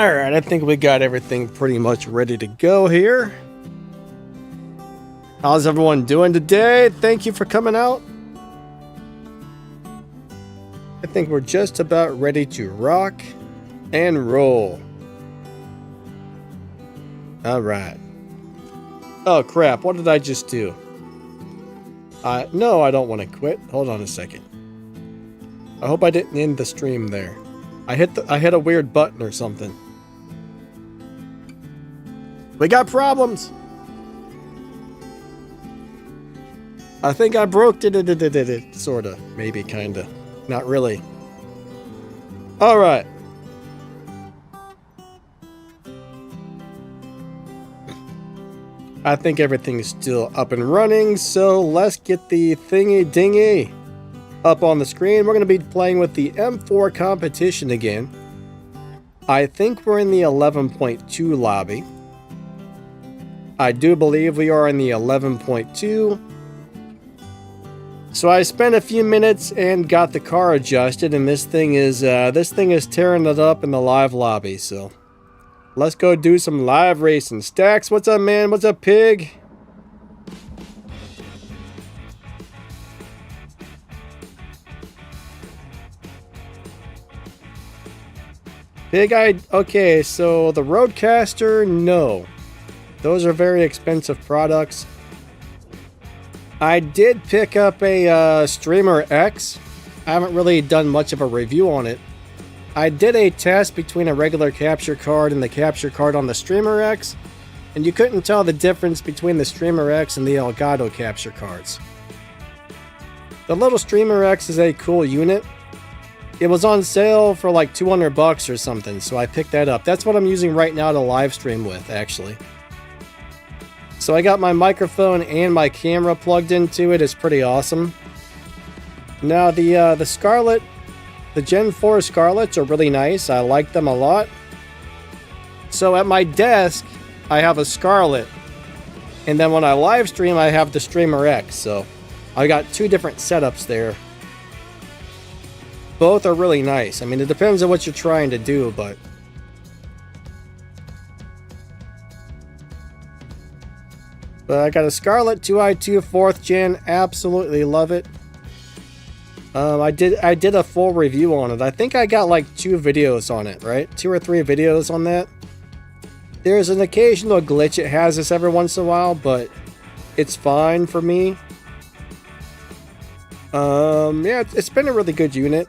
Alright, I think we got everything pretty much ready to go here. How's everyone doing today? Thank you for coming out. I think we're just about ready to rock and roll. Alright. Oh crap, what did I just do? No, I don't want to quit. Hold on a second. I hope I didn't end the stream there. I hit a weird button or something. We got problems. I think I broke it. Sorta. Maybe, kinda. Not really. Alright. I think everything's still up and running, so let's get the thingy dingy up on the screen. We're going to be playing with the M4 competition again. I think we're in the 11.2 lobby. I do believe we are in the 11.2. So I spent a few minutes and got the car adjusted, and this thing is tearing it up in the live lobby. So let's go do some live racing. Stacks, what's up, man? What's up, Pig? Okay, so the Roadcaster, no. Those are very expensive products. I did pick up a Streamer X. I haven't really done much of a review on it. I did a test between a regular capture card and the capture card on the Streamer X, and you couldn't tell the difference between the Streamer X and the Elgato capture cards. The little Streamer X is a cool unit. It was on sale for like 200 bucks or something, so I picked that up. That's what I'm using right now to live stream with, actually. So I got my microphone and my camera plugged into it. It's pretty awesome. Now the Scarlett, the Gen 4 Scarletts are really nice. I like them a lot. So at my desk, I have a Scarlett. And then when I live stream, I have the Streamer X. So I got two different setups there. Both are really nice. I mean, it depends on what you're trying to do, but I got a Scarlett 2i2 4th gen. Absolutely love it. I did a full review on it. I think I got like 2 videos on it, right? 2 or 3 videos on that. There's an occasional glitch it has this every once in a while, but it's fine for me. Yeah, it's been a really good unit.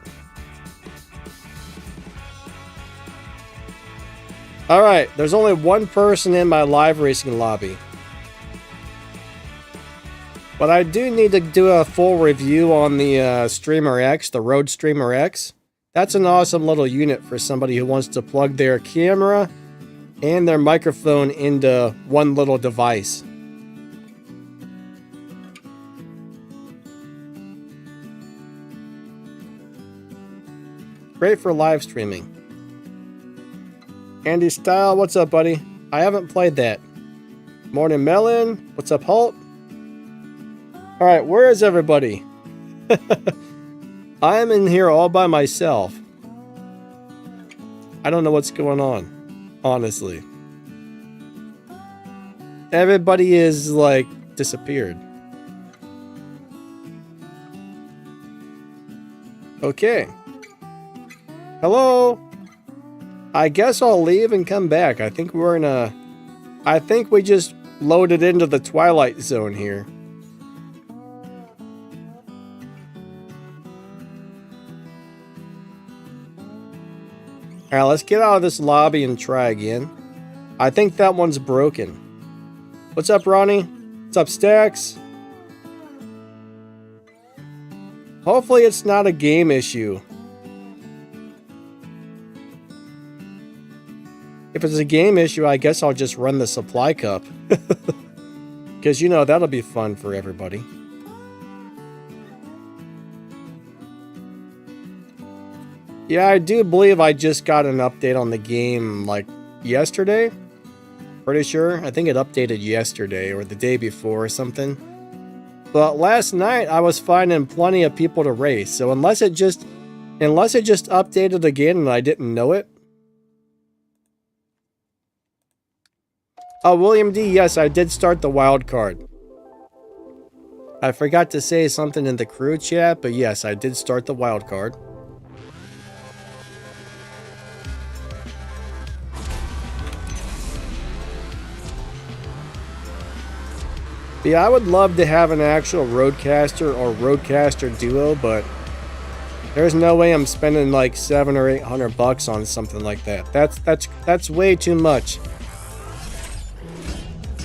Alright, there's only one person in my live racing lobby. But I do need to do a full review on the Streamer X, the Rode Streamer X. That's an awesome little unit for somebody who wants to plug their camera and their microphone into one little device. Great for live streaming. Andy Style, what's up, buddy? I haven't played that. Morning Melon, what's up, Halt? Alright, where is everybody? I'm in here all by myself. I don't know what's going on, honestly. Everybody is, like, disappeared. Okay. Hello? I guess I'll leave and come back. I think we're in a... I think we just loaded into the Twilight Zone here. Alright, let's get out of this lobby and try again. I think that one's broken. What's up, Ronnie? What's up, Stacks? Hopefully it's not a game issue. If it's a game issue, I guess I'll just run the supply cup. Because, you know, that'll be fun for everybody. Yeah, I do believe I just got an update on the game, like, yesterday. Pretty sure. I think it updated yesterday or the day before or something. But last night, I was finding plenty of people to race. So unless it just updated again and I didn't know it, Oh, William D, yes, I did start the wild card. I forgot to say something in the crew chat, but yes, I did start the wild card. Yeah, I would love to have an actual roadcaster or roadcaster duo, but there's no way I'm spending like $700 or $800 on something like that. That's way too much.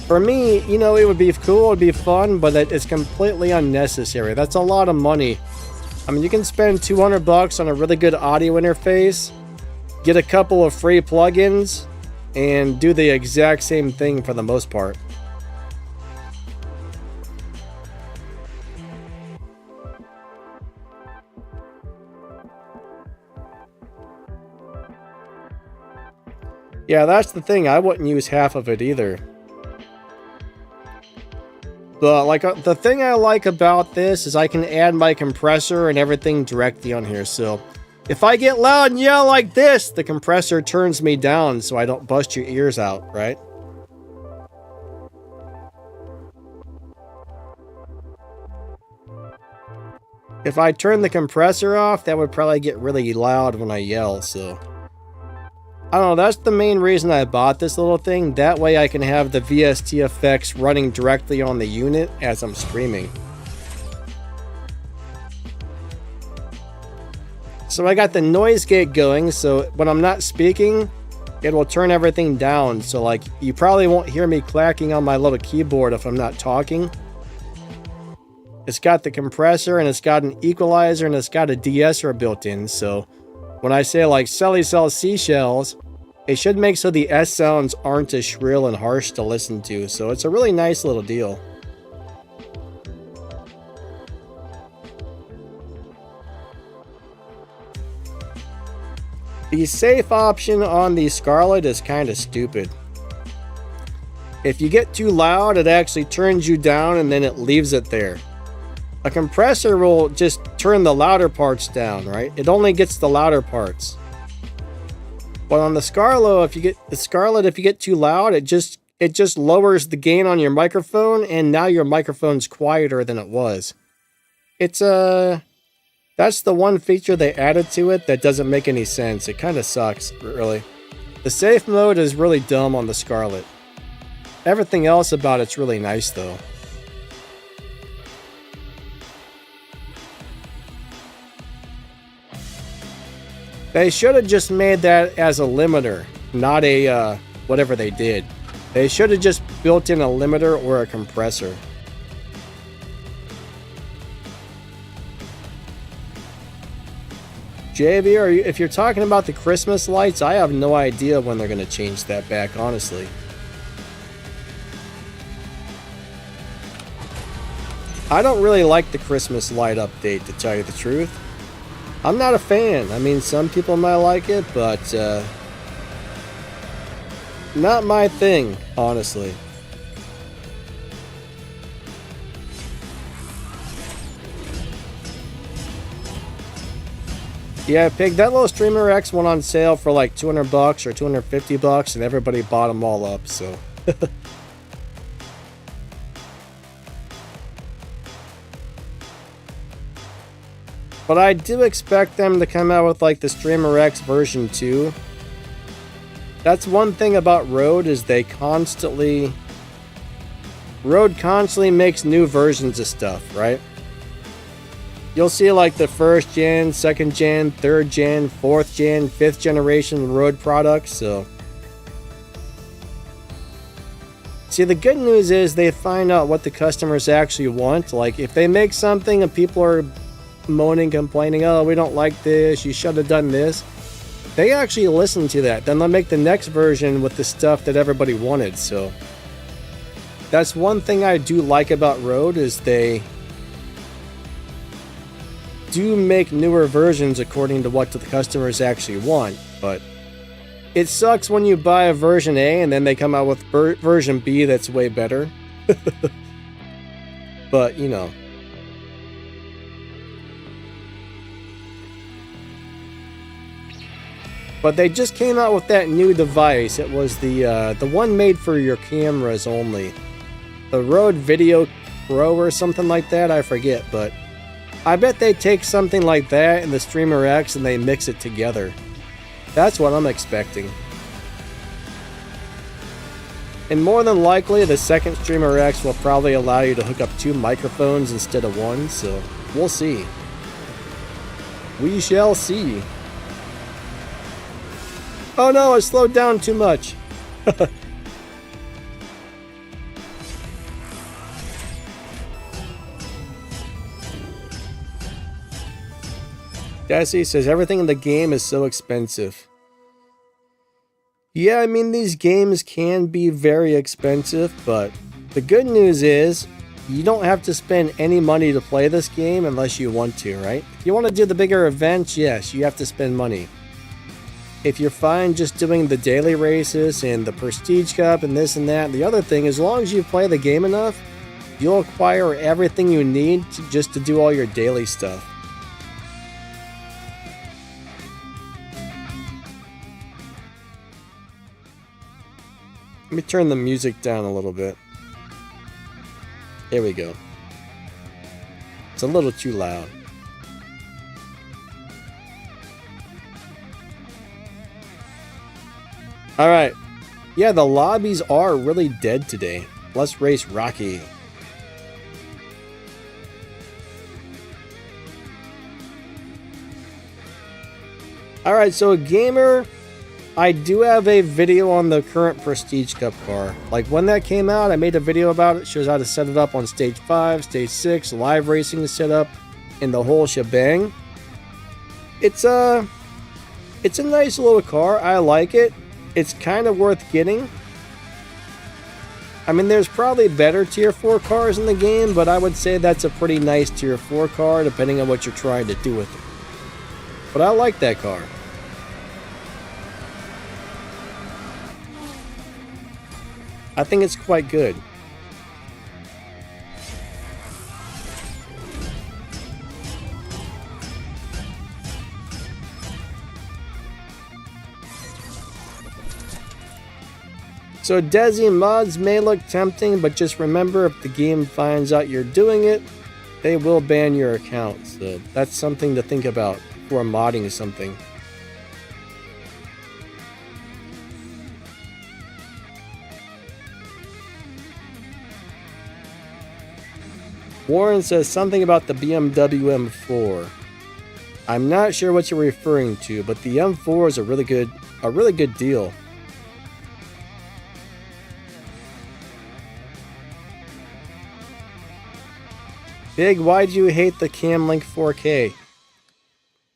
For me, you know, it would be cool, it'd be fun, but it's completely unnecessary. That's a lot of money. I mean, you can spend $200 on a really good audio interface, get a couple of free plugins, and do the exact same thing for the most part. Yeah, that's the thing. I wouldn't use half of it either. But like the thing I like about this is I can add my compressor and everything directly on here. So if I get loud and yell like this, the compressor turns me down so I don't bust your ears out, right? If I turn the compressor off, that would probably get really loud when I yell, so I don't know, that's the main reason I bought this little thing. That way I can have the VST effects running directly on the unit as I'm streaming. So I got the noise gate going, so when I'm not speaking, it will turn everything down. So like, you probably won't hear me clacking on my little keyboard if I'm not talking. It's got the compressor, and it's got an equalizer, and it's got a de-esser built in, so when I say like Sally sells seashells, it should make so the S sounds aren't as shrill and harsh to listen to, so it's a really nice little deal. The safe option on the Scarlett is kind of stupid. If you get too loud, it actually turns you down and then it leaves it there. A compressor will just turn the louder parts down, right? It only gets the louder parts. But on the Scarlett, if you get too loud, it just lowers the gain on your microphone, and now your microphone's quieter than it was. It's that's the one feature they added to it that doesn't make any sense. It kind of sucks, really. The safe mode is really dumb on the Scarlett. Everything else about it's really nice though. They should have just made that as a limiter, not a, whatever they did. They should have just built in a limiter or a compressor. JV, if you're talking about the Christmas lights, I have no idea when they're going to change that back, honestly. I don't really like the Christmas light update, to tell you the truth. I'm not a fan. I mean, some people might like it, but not my thing, honestly. Yeah, Pig, that little Streamer X went on sale for like $200 or $250, and everybody bought them all up, so. But I do expect them to come out with like the Streamer X version 2. That's one thing about Rode, is Rode constantly makes new versions of stuff, right? You'll see like the 1st gen, 2nd gen, 3rd gen, 4th gen, 5th generation Rode products, so. See, the good news is they find out what the customers actually want. Like, if they make something and people are moaning, complaining, oh, we don't like this, you should have done this, they actually listen to that. Then they'll make the next version with the stuff that everybody wanted. So that's one thing I do like about Rode, is they do make newer versions according to what the customers actually want. But it sucks when you buy a version A and then they come out with version B that's way better. But, you know. But they just came out with that new device. It was the one made for your cameras only. The Rode Video Pro or something like that, I forget. But I bet they take something like that and the Streamer X and they mix it together. That's what I'm expecting. And more than likely, the second Streamer X will probably allow you to hook up 2 microphones instead of 1, so we'll see. We shall see. Oh no, it slowed down too much. Jesse says everything in the game is so expensive. Yeah, I mean, these games can be very expensive, but the good news is you don't have to spend any money to play this game unless you want to, right? If you want to do the bigger events, yes, you have to spend money. If you're fine just doing the daily races and the Prestige Cup and this and that, the other thing, as long as you play the game enough, you'll acquire everything you need just to do all your daily stuff. Let me turn the music down a little bit. There we go. It's a little too loud. Alright. Yeah, the lobbies are really dead today. Let's race Rocky. Alright, so Gamer, I do have a video on the current Prestige Cup car. Like when that came out, I made a video about it. Shows how to set it up on stage 5, stage 6, live racing setup, and the whole shebang. It's a nice little car. I like it. It's kind of worth getting. I mean, there's probably better tier 4 cars in the game, but I would say that's a pretty nice tier 4 car depending on what you're trying to do with it. But I like that car. I think it's quite good. So Desi, mods may look tempting, but just remember, if the game finds out you're doing it, they will ban your account. So that's something to think about before modding something. Warren says something about the BMW M4. I'm not sure what you're referring to, but the M4 is a really good deal. Big, why do you hate the Cam Link 4K?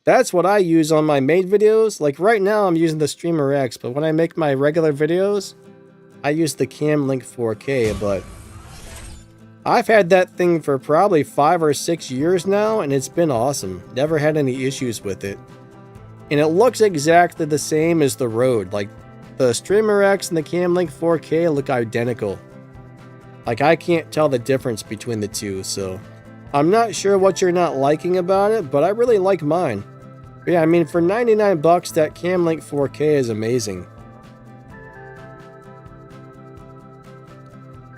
That's what I use on my main videos. Like right now I'm using the Streamer X, but when I make my regular videos, I use the Cam Link 4K, but I've had that thing for probably 5 or 6 years now, and it's been awesome. Never had any issues with it. And it looks exactly the same as the Rode. Like, the Streamer X and the Cam Link 4K look identical. Like, I can't tell the difference between the two, so I'm not sure what you're not liking about it, but I really like mine. But yeah, I mean, for 99 bucks, that Cam Link 4K is amazing.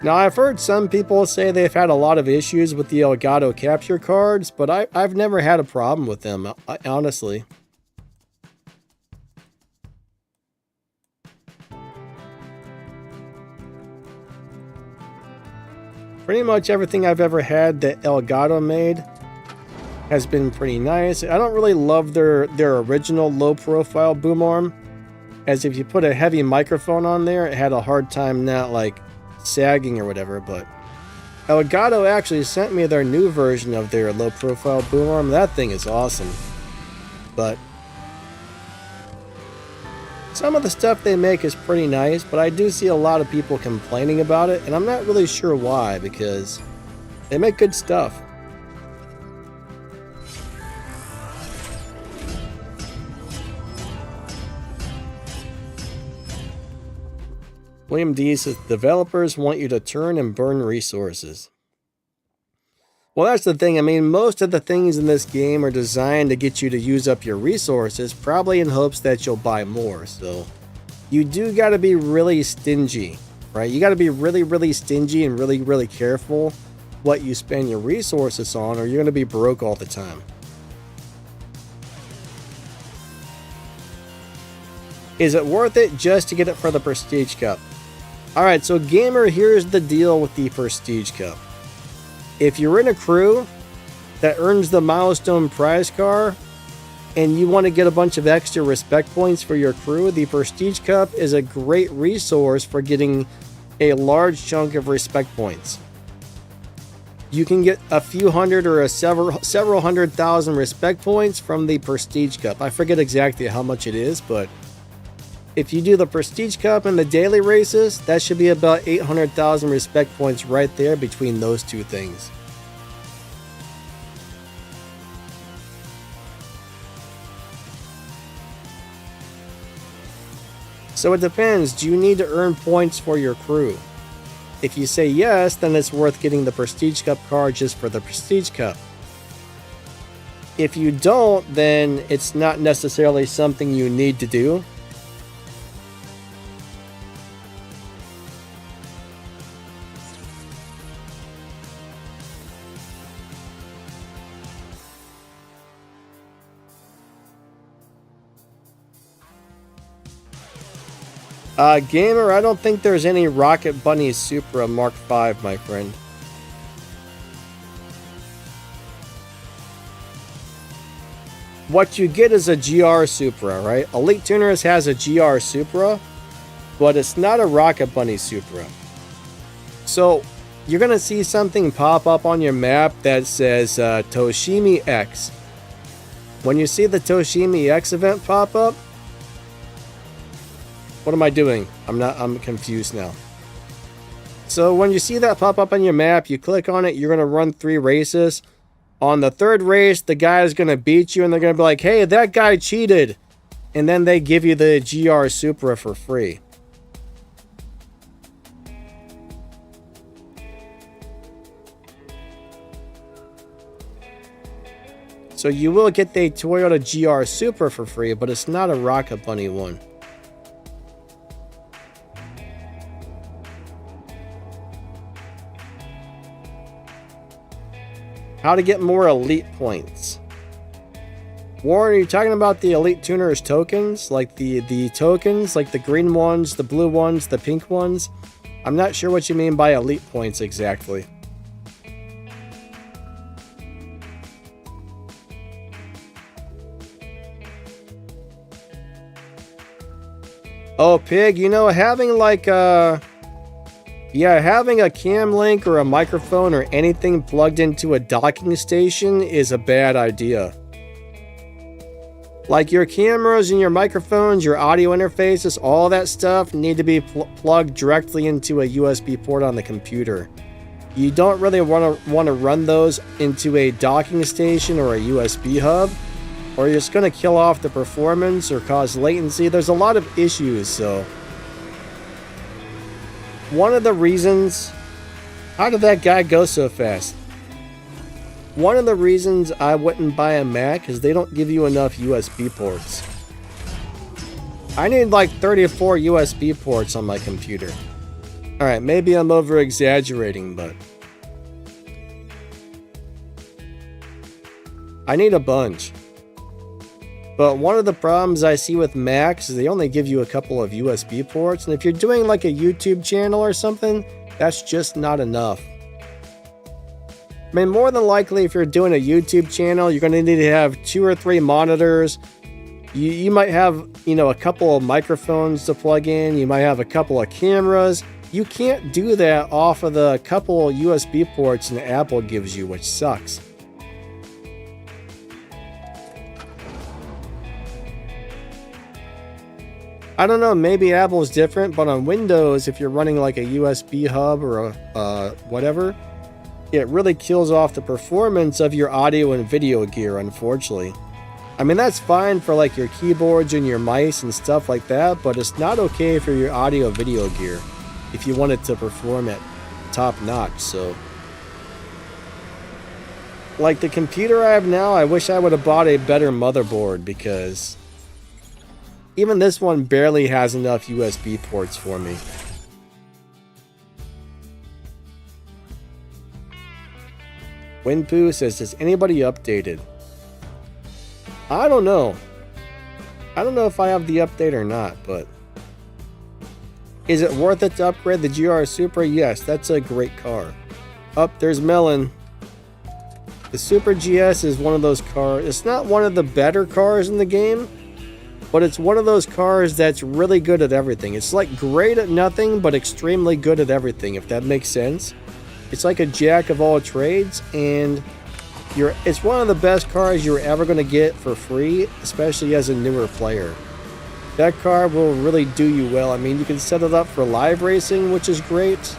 Now, I've heard some people say they've had a lot of issues with the Elgato capture cards, but I've never had a problem with them, honestly. Pretty much everything I've ever had that Elgato made has been pretty nice. I don't really love their original low-profile boom arm, as if you put a heavy microphone on there, it had a hard time not, like, sagging or whatever, but Elgato actually sent me their new version of their low profile boom arm. That thing is awesome. But some of the stuff they make is pretty nice, but I do see a lot of people complaining about it, and I'm not really sure why, because they make good stuff. William D says, developers want you to turn and burn resources. Well, that's the thing. I mean, most of the things in this game are designed to get you to use up your resources, probably in hopes that you'll buy more. So you do got to be really stingy, right? You got to be really, really stingy and really, really careful what you spend your resources on, or you're going to be broke all the time. Is it worth it just to get it for the Prestige Cup? Alright, so gamer, here's the deal with the Prestige Cup. If you're in a crew that earns the milestone prize car and you want to get a bunch of extra respect points for your crew, the Prestige Cup is a great resource for getting a large chunk of respect points. You can get a few hundred or several hundred thousand respect points from the Prestige Cup. I forget exactly how much it is, but if you do the Prestige Cup and the daily races, that should be about 800,000 respect points right there between those two things. So it depends. Do you need to earn points for your crew? If you say yes, then it's worth getting the Prestige Cup card just for the Prestige Cup. If you don't, then it's not necessarily something you need to do. Gamer, I don't think there's any Rocket Bunny Supra Mark V, my friend. What you get is a GR Supra, right? Elite Tuners has a GR Supra, but it's not a Rocket Bunny Supra. So, you're going to see something pop up on your map that says Toshimi X. When you see the Toshimi X event pop up, what am I doing? I'm confused now. So when you see that pop up on your map, you click on it, you're going to run 3 races. On the 3rd race, the guy is going to beat you and they're going to be like, hey, that guy cheated. And then they give you the GR Supra for free. So you will get the Toyota GR Supra for free, but it's not a Rocket Bunny one. How to get more elite points. Warren, are you talking about the Elite Tuners tokens? Like the tokens, like the green ones, the blue ones, the pink ones? I'm not sure what you mean by elite points exactly. Oh, Pig, you know, having like having a cam link or a microphone or anything plugged into a docking station is a bad idea. Like your cameras and your microphones, your audio interfaces, all that stuff need to be plugged directly into a USB port on the computer. You don't really want to run those into a docking station or a USB hub, or you're just going to kill off the performance or cause latency. There's a lot of issues, so... One of the reasons... How did that guy go so fast? One of the reasons I wouldn't buy a Mac is they don't give you enough USB ports. I need like 34 USB ports on my computer. Alright, maybe I'm over exaggerating, but... I need a bunch. But one of the problems I see with Macs is they only give you a couple of USB ports, and if you're doing like a YouTube channel or something, that's just not enough. I mean, more than likely, if you're doing a YouTube channel, you're going to need to have 2 or 3 monitors. You might have, you know, a couple of microphones to plug in. You might have a couple of cameras. You can't do that off of the couple of USB ports that Apple gives you, which sucks. I don't know, maybe Apple's different, but on Windows, if you're running like a USB hub or a whatever, it really kills off the performance of your audio and video gear, unfortunately. I mean, that's fine for like your keyboards and your mice and stuff like that, but it's not okay for your audio video gear if you want it to perform at top notch, so... Like the computer I have now, I wish I would have bought a better motherboard, because even this one barely has enough USB ports for me. Winpoo says, has anybody updated? I don't know. I don't know if I have the update or not, but is it worth it to upgrade the GR Supra? Yes, that's a great car. Up, there's Melon. The Super GS is one of those cars. It's not one of the better cars in the game, but it's one of those cars that's really good at everything. It's like great at nothing, but extremely good at everything, if that makes sense. It's like a jack of all trades, and it's one of the best cars you're ever going to get for free, especially as a newer player. That car will really do you well. I mean, you can set it up for live racing, which is great.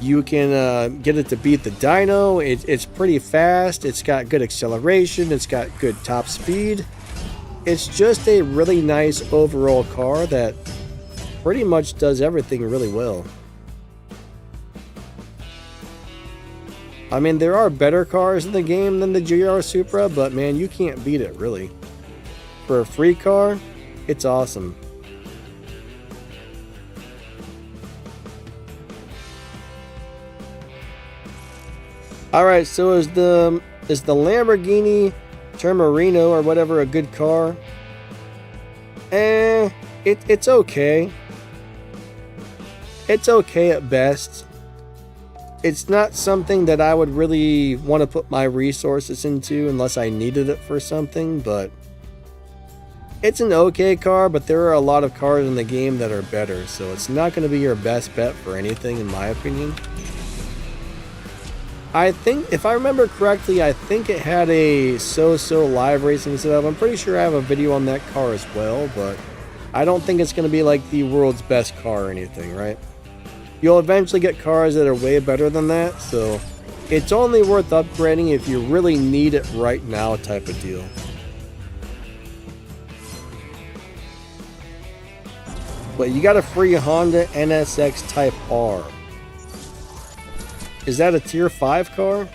You can get it to beat the dyno. It's pretty fast. It's got good acceleration. It's got good top speed. It's just a really nice overall car that pretty much does everything really well. I mean, there are better cars in the game than the GR Supra, but man, you can't beat it, really. For a free car, it's awesome. Alright, so is the Lamborghini Termarino or whatever a good car? It's okay. It's okay at best. It's not something that I would really want to put my resources into unless I needed it for something, but it's an okay car, but there are a lot of cars in the game that are better, so it's not going to be your best bet for anything, in my opinion. I think, if I remember correctly, I think it had a so-so live racing setup. I'm pretty sure I have a video on that car as well, but I don't think it's going to be like the world's best car or anything, right? You'll eventually get cars that are way better than that, so it's only worth upgrading if you really need it right now type of deal. But you got a free Honda NSX Type R. Is that a tier 5 car?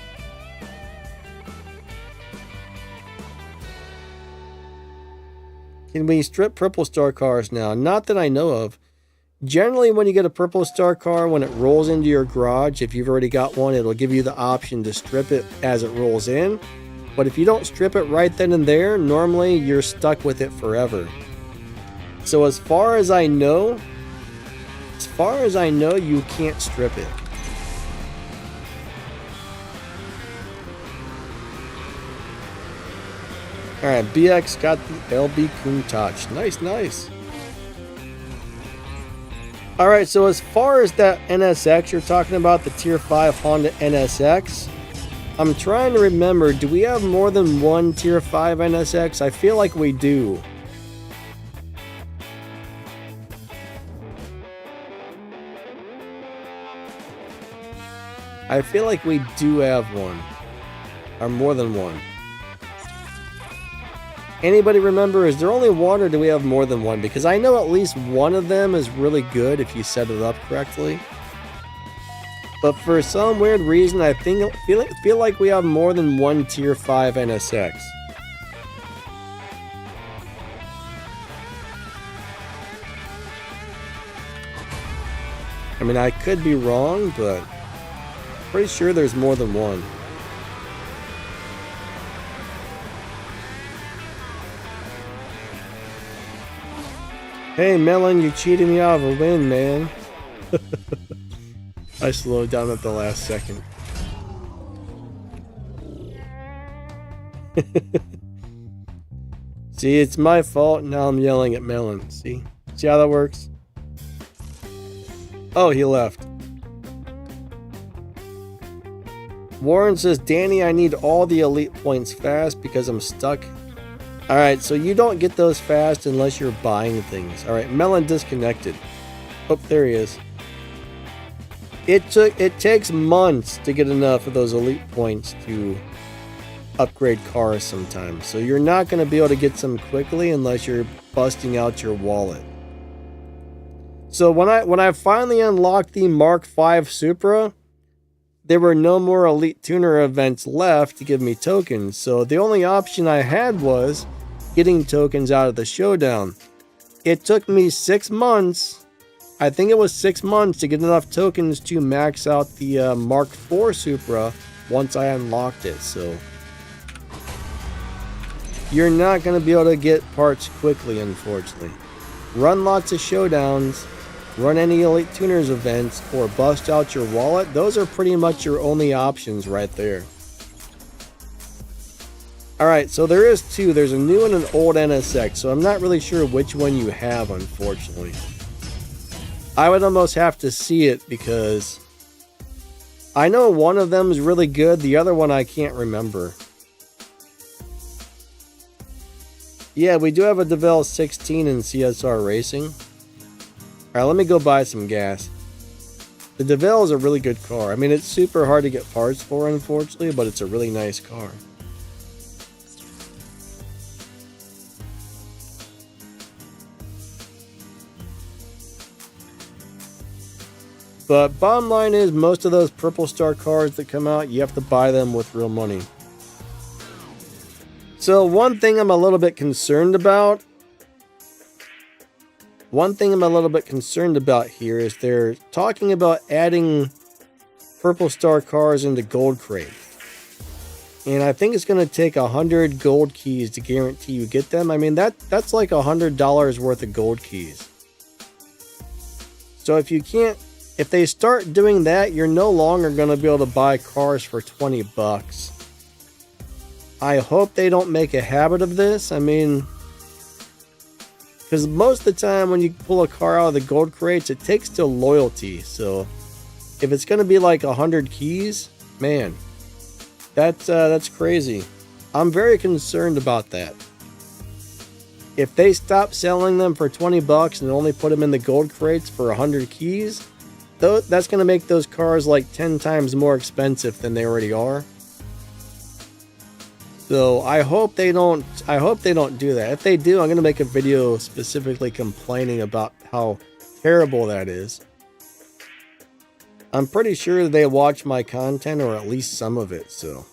Can we strip Purple Star cars now? Not that I know of. Generally, when you get a Purple Star car, when it rolls into your garage, if you've already got one, it'll give you the option to strip it as it rolls in. But if you don't strip it right then and there, normally you're stuck with it forever. So as far as I know, you can't strip it. Alright, BX got the LB Countach. Nice, nice. Alright, so as far as that NSX you're talking about, the Tier 5 Honda NSX, I'm trying to remember, do we have more than one Tier 5 NSX? I feel like we do. I feel like we do have one. Or more than one. Anybody remember, is there only one or do we have more than one? Because I know at least one of them is really good if you set it up correctly. But for some weird reason, I feel like we have more than one Tier 5 NSX. I mean, I could be wrong, but pretty sure there's more than one. Hey Melon, you cheated me out of a win, man. I slowed down at the last second. See, it's my fault, now I'm yelling at Melon. See how that works? Oh, he left. Warren says, Danny, I need all the elite points fast because I'm stuck. Alright, so you don't get those fast unless you're buying things. Alright, Melon disconnected. Oh, there he is. It takes months to get enough of those elite points to upgrade cars sometimes. So you're not going to be able to get some quickly unless you're busting out your wallet. So when I finally unlocked the Mark V Supra, there were no more Elite Tuner events left to give me tokens, so the only option I had was getting tokens out of the showdown. It took me 6 months, I think it was 6 months, to get enough tokens to max out the Mark IV Supra once I unlocked it, so you're not going to be able to get parts quickly, unfortunately. Run lots of showdowns, run any Elite Tuners events, or bust out your wallet. Those are pretty much your only options right there. Alright, so there is two. There's a new and an old NSX, so I'm not really sure which one you have, unfortunately. I would almost have to see it because I know one of them is really good, the other one I can't remember. Yeah, we do have a DeVille 16 in CSR Racing. Alright, let me go buy some gas. The DeVille is a really good car. I mean, it's super hard to get parts for, unfortunately, but it's a really nice car. But bottom line is, most of those Purple Star cars that come out, you have to buy them with real money. So one thing I'm a little bit concerned about here is they're talking about adding Purple Star cars into Gold Crate. And I think it's going to take 100 gold keys to guarantee you get them. I mean, that's like $100 worth of gold keys. So if they start doing that, you're no longer going to be able to buy cars for 20 bucks. I hope they don't make a habit of this. I mean, because most of the time when you pull a car out of the gold crates, it takes to loyalty. So if it's going to be like 100 keys, man, that's crazy. I'm very concerned about that. If they stop selling them for 20 bucks and only put them in the gold crates for 100 keys, that's going to make those cars like 10 times more expensive than they already are. So I hope they don't do that. If they do, I'm going to make a video specifically complaining about how terrible that is. I'm pretty sure they watch my content, or at least some of it, so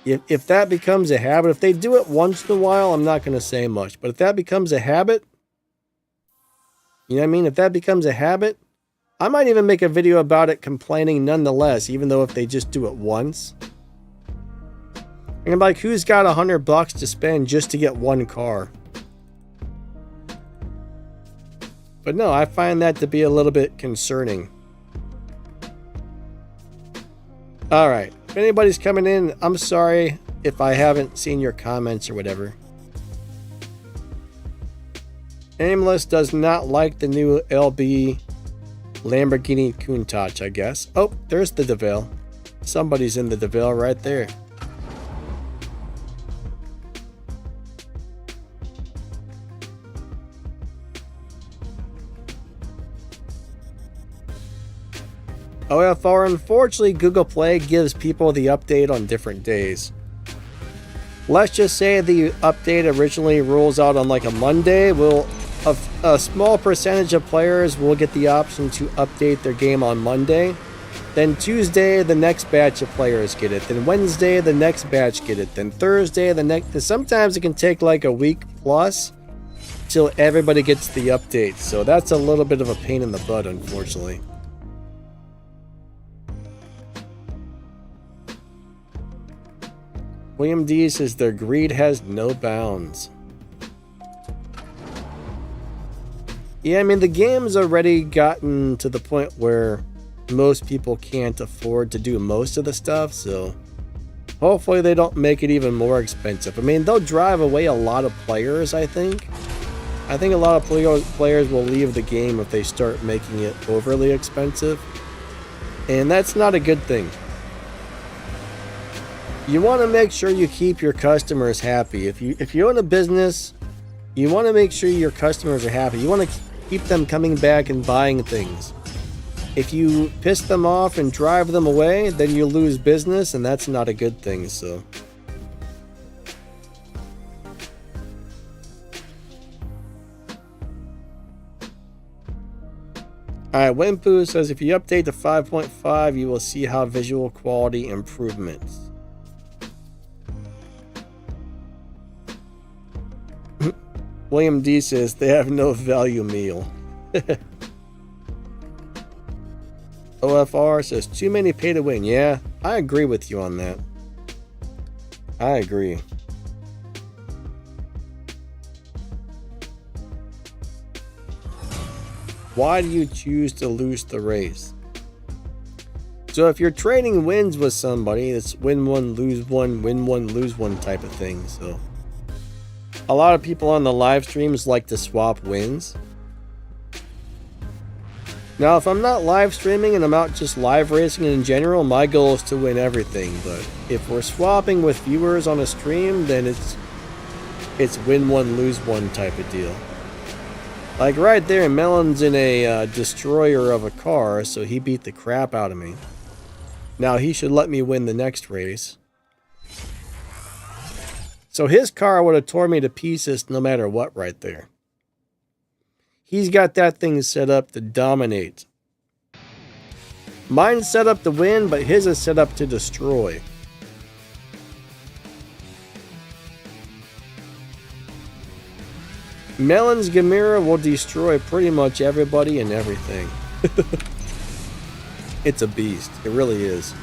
if that becomes a habit, if they do it once in a while, I'm not going to say much. But if that becomes a habit, you know what I mean? If that becomes a habit, I might even make a video about it complaining nonetheless, even though if they just do it once. And I'm like, who's got 100 bucks to spend just to get one car? But no, I find that to be a little bit concerning. Alright, if anybody's coming in, I'm sorry if I haven't seen your comments or whatever. Aimless does not like the new LB Lamborghini Countach, I guess. Oh, there's the DeVille. Somebody's in the DeVille right there. OFR, unfortunately, Google Play gives people the update on different days. Let's just say the update originally rolls out on like a Monday. A small percentage of players will get the option to update their game on Monday. Then Tuesday, the next batch of players get it. Then Wednesday, the next batch get it. Then Thursday, the next. Sometimes it can take like a week plus till everybody gets the update. So that's a little bit of a pain in the butt, unfortunately. William D says their greed has no bounds. Yeah, I mean, the game's already gotten to the point where most people can't afford to do most of the stuff, so hopefully they don't make it even more expensive. I mean, they'll drive away a lot of players, I think. I think a lot of players will leave the game if they start making it overly expensive. And that's not a good thing. You want to make sure you keep your customers happy. If you own a business, you want to make sure your customers are happy. You want to keep them coming back and buying things. If you piss them off and drive them away, then you lose business, and that's not a good thing, so. Alright, Wimpu says if you update to 5.5, you will see how visual quality improvements. William D says they have no value meal. OFR says too many pay to win. Yeah, I agree with you on that. I agree. Why do you choose to lose the race? So if you're trading wins with somebody, it's win one, lose one, win one, lose one type of thing. So a lot of people on the live streams like to swap wins. Now, if I'm not live streaming and I'm out just live racing in general, my goal is to win everything. But if we're swapping with viewers on a stream, then it's win one, lose one type of deal. Like right there, Melon's in a destroyer of a car, so he beat the crap out of me. Now he should let me win the next race. So his car would have torn me to pieces no matter what right there. He's got that thing set up to dominate. Mine's set up to win, but his is set up to destroy. Melon's Gamera will destroy pretty much everybody and everything. It's a beast. It really is.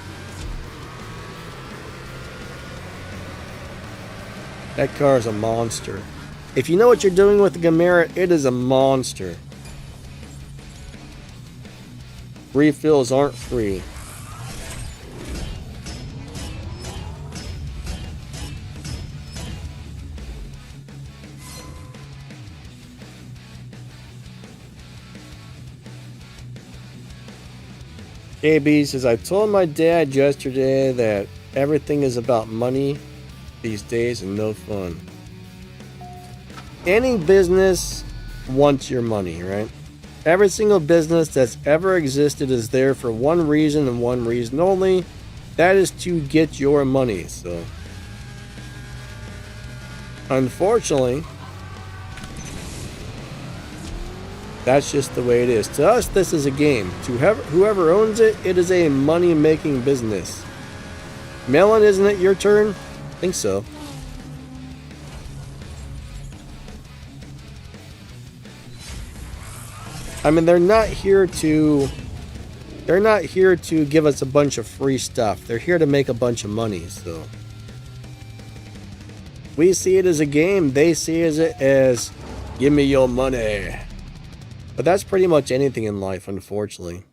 That car is a monster. If you know what you're doing with the Gamera, it is a monster. Refills aren't free. KB says, I told my dad yesterday that everything is about money these days and no fun. Any business wants your money, right? Every single business that's ever existed is there for one reason and one reason only. That is to get your money. So, unfortunately, that's just the way it is. To us, this is a game. To whoever owns it, it is a money-making business. Melon, isn't it your turn? I think so. I mean, they're not here to give us a bunch of free stuff. They're here to make a bunch of money, so. We see it as a game. They see it as give me your money. But that's pretty much anything in life, unfortunately.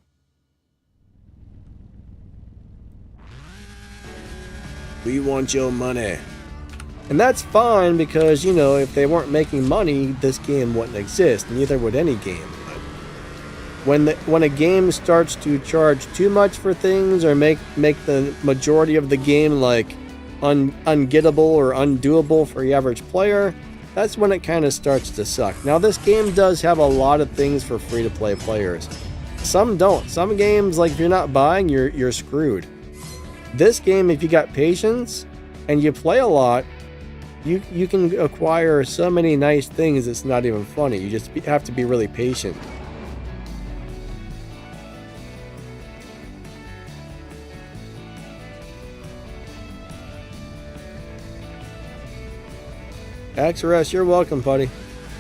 We want your money. And that's fine because, you know, if they weren't making money, this game wouldn't exist. Neither would any game. But when a game starts to charge too much for things or make the majority of the game like ungettable or undoable for the average player, that's when it kind of starts to suck. Now, this game does have a lot of things for free-to-play players. Some don't. Some games, like if you're not buying, you're screwed. This game, if you got patience and you play a lot, you can acquire so many nice things it's not even funny. You just have to be really patient. XRS, you're welcome, buddy.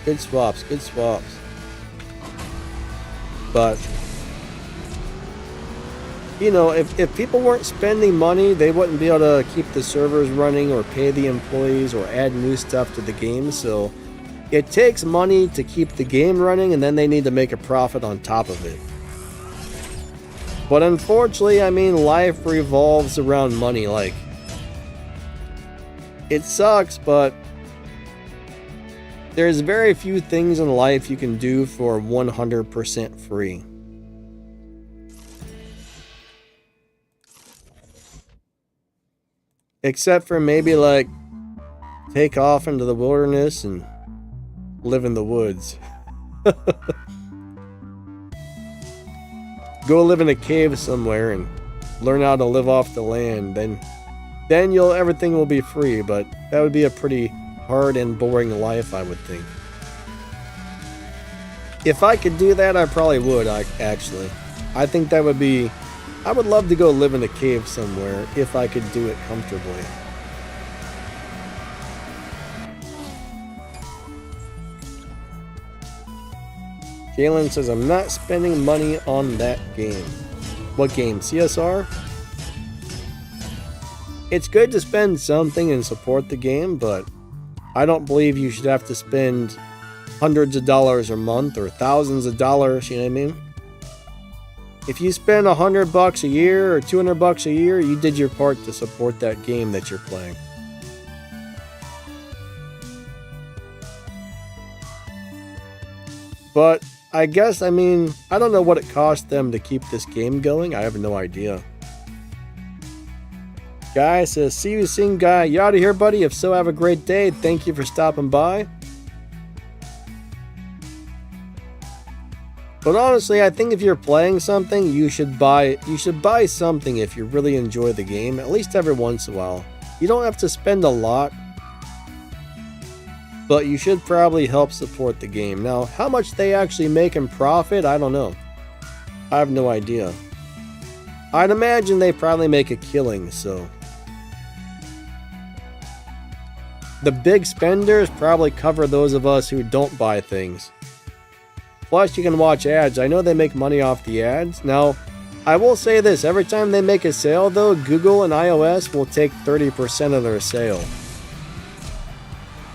Good swaps, good swaps. But, you know, if people weren't spending money, they wouldn't be able to keep the servers running or pay the employees or add new stuff to the game. So it takes money to keep the game running, and then they need to make a profit on top of it. But unfortunately, I mean, life revolves around money. Like, it sucks, but there's very few things in life you can do for 100% free. Except for maybe like take off into the wilderness and live in the woods. Go live in a cave somewhere and learn how to live off the land. Then everything will be free, but that would be a pretty hard and boring life, I would think. If I could do that, I probably would, actually. I think that would be... I would love to go live in a cave somewhere if I could do it comfortably. Jalen says, I'm not spending money on that game. What game? CSR? It's good to spend something and support the game, but I don't believe you should have to spend hundreds of dollars a month or thousands of dollars, you know what I mean? If you spend $100 a year or $200 a year, you did your part to support that game that you're playing. But I guess, I mean, I don't know what it cost them to keep this game going. I have no idea. Guy says, see you soon, Guy. You out of here, buddy? If so, have a great day. Thank you for stopping by. But honestly, I think if you're playing something, you should buy something if you really enjoy the game, at least every once in a while. You don't have to spend a lot, but you should probably help support the game. Now, how much they actually make in profit, I don't know. I have no idea. I'd imagine they probably make a killing, so. The big spenders probably cover those of us who don't buy things. Plus, you can watch ads. I know they make money off the ads. Now, I will say this. Every time they make a sale, though, Google and iOS will take 30% of their sale.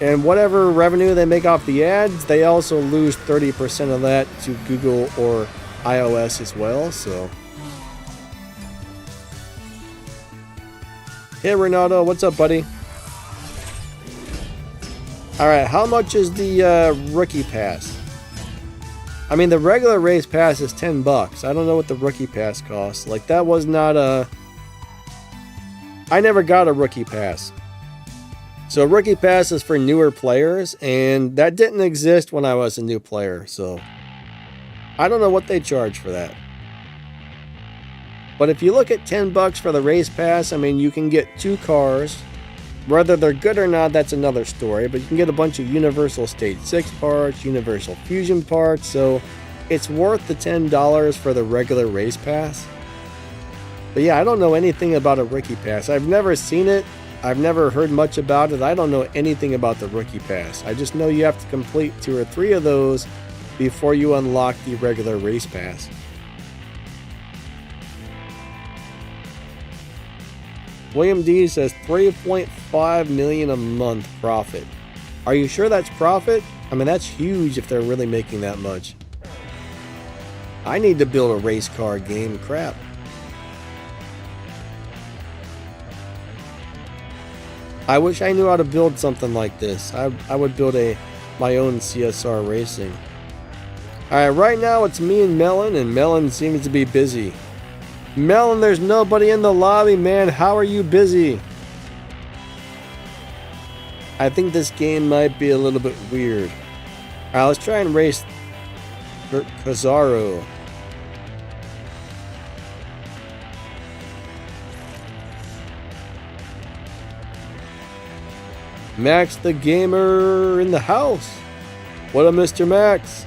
And whatever revenue they make off the ads, they also lose 30% of that to Google or iOS as well, so. Hey, Renato. What's up, buddy? Alright, how much is the rookie pass? I mean, the regular race pass is $10. I don't know what the rookie pass costs. Like, that was not a... I never got a rookie pass. So, rookie pass is for newer players, and that didn't exist when I was a new player, so... I don't know what they charge for that. But if you look at $10 for the race pass, I mean, you can get 2 cars. Whether they're good or not, that's another story, but you can get a bunch of Universal Stage 6 parts, Universal Fusion parts, so it's worth the $10 for the regular race pass. But yeah, I don't know anything about a rookie pass. I've never seen it. I've never heard much about it. I don't know anything about the rookie pass. I just know you have to complete 2 or 3 of those before you unlock the regular race pass. William D says 3.5 million a month profit. Are you sure that's profit? I mean, that's huge if they're really making that much. I need to build a race car game. Crap. I wish I knew how to build something like this. I would build my own CSR racing. Alright, right now it's me and Melon seems to be busy. Melon, there's nobody in the lobby, man. How are you busy? I think this game might be a little bit weird. Alright, let's try and race Kazaro. Max the Gamer in the house. What up, Mr. Max?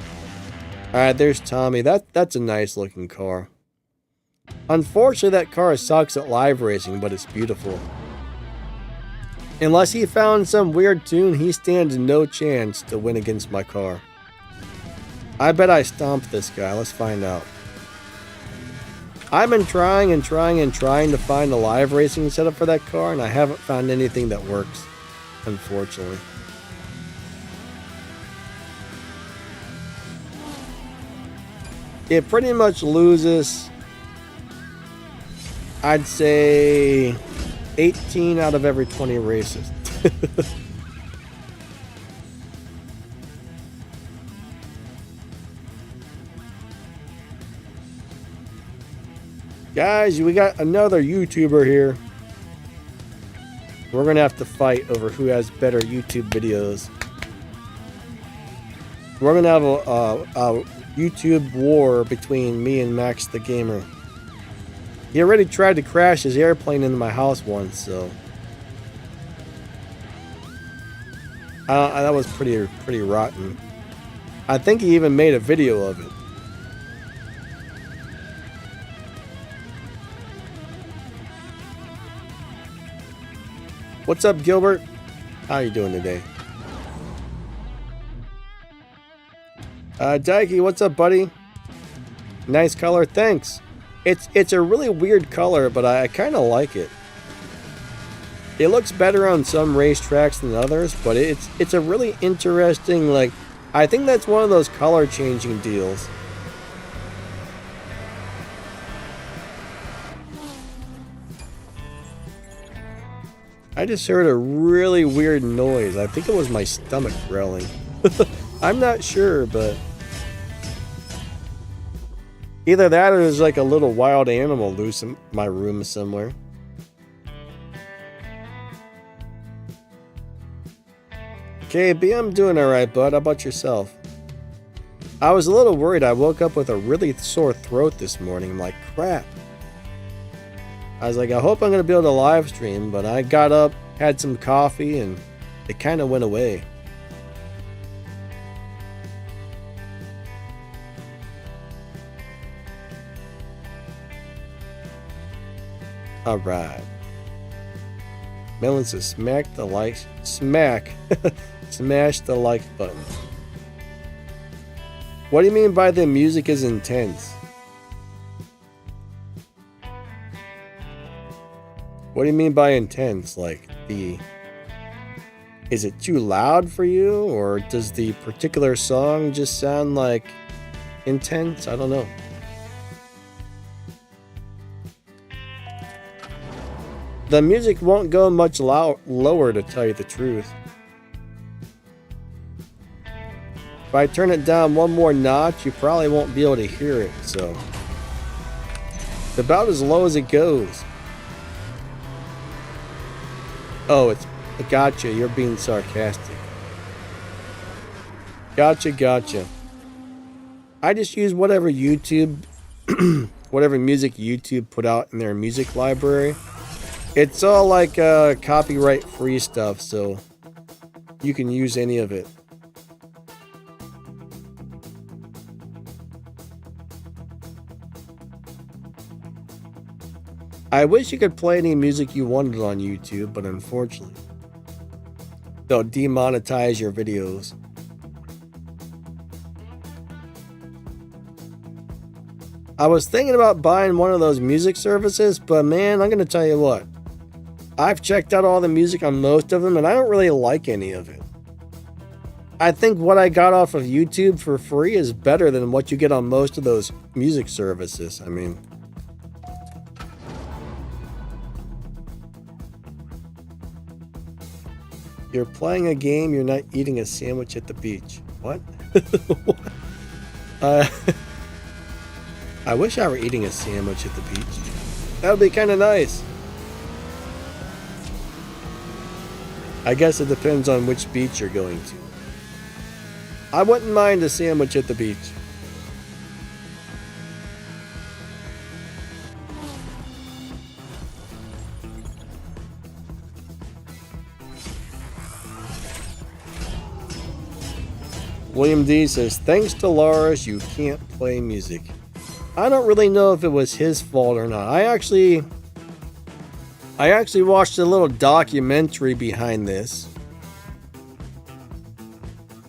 Alright, there's Tommy. That's a nice looking car. Unfortunately, that car sucks at live racing, but it's beautiful. Unless he found some weird tune, he stands no chance to win against my car. I bet I stomped this guy. Let's find out. I've been trying to find a live racing setup for that car, and I haven't found anything that works, unfortunately. It pretty much loses, I'd say, 18 out of every 20 races. Guys, we got another YouTuber here. We're gonna have to fight over who has better YouTube videos. We're gonna have a YouTube war between me and Max the Gamer. He already tried to crash his airplane into my house once, so that was pretty rotten. I think he even made a video of it. What's up, Gilbert? How are you doing today? Daiki, what's up, buddy? Nice color, thanks. It's a really weird color, but I kind of like it. It looks better on some racetracks than others, but it's a really interesting, like, I think that's one of those color changing deals. I just heard a really weird noise. I think it was my stomach growling. I'm not sure, but either that or there's like a little wild animal loose in my room somewhere. KB, I'm doing alright, bud. How about yourself? I was a little worried. I woke up with a really sore throat this morning. I'm like, crap. I was like, I hope I'm going to be able to live stream, but I got up, had some coffee, and it kind of went away. Alright. Melon says, smash the like button. What do you mean by the music is intense? What do you mean by intense? Like, is it too loud for you? Or does the particular song just sound like intense? I don't know. The music won't go much lower, to tell you the truth. If I turn it down one more notch, you probably won't be able to hear it, so it's about as low as it goes. Oh, gotcha, you're being sarcastic. Gotcha. I just use whatever YouTube, whatever music YouTube put out in their music library. It's all like copyright free stuff, so you can use any of it. I wish you could play any music you wanted on YouTube, but unfortunately, they'll demonetize your videos. I was thinking about buying one of those music services, but man, I'm going to tell you what. I've checked out all the music on most of them, and I don't really like any of it. I think what I got off of YouTube for free is better than what you get on most of those music services. I mean, you're playing a game, you're not eating a sandwich at the beach. What? I wish I were eating a sandwich at the beach. That would be kind of nice. I guess it depends on which beach you're going to. I wouldn't mind a sandwich at the beach. William D says, thanks to Lars, you can't play music. I don't really know if it was his fault or not. I actually watched a little documentary behind this.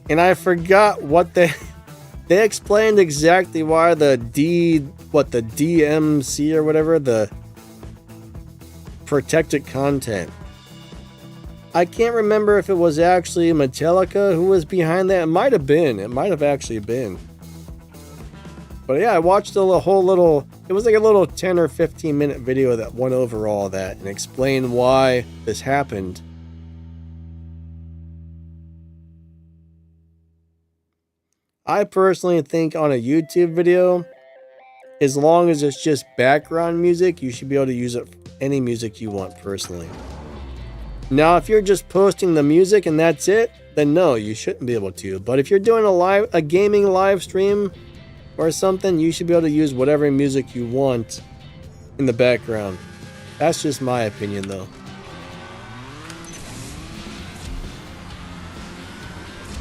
And I forgot what they explained exactly why the DMC or whatever, the protected content. I can't remember if it was actually Metallica who was behind that. It might have been. It might have actually been. But yeah, I watched it was like a little 10 or 15 minute video that went over all that and explained why this happened. I personally think on a YouTube video, as long as it's just background music, you should be able to use it for any music you want personally. Now, if you're just posting the music and that's it, then no, you shouldn't be able to. But if you're doing a gaming live stream or something, you should be able to use whatever music you want in the background. That's just my opinion, though.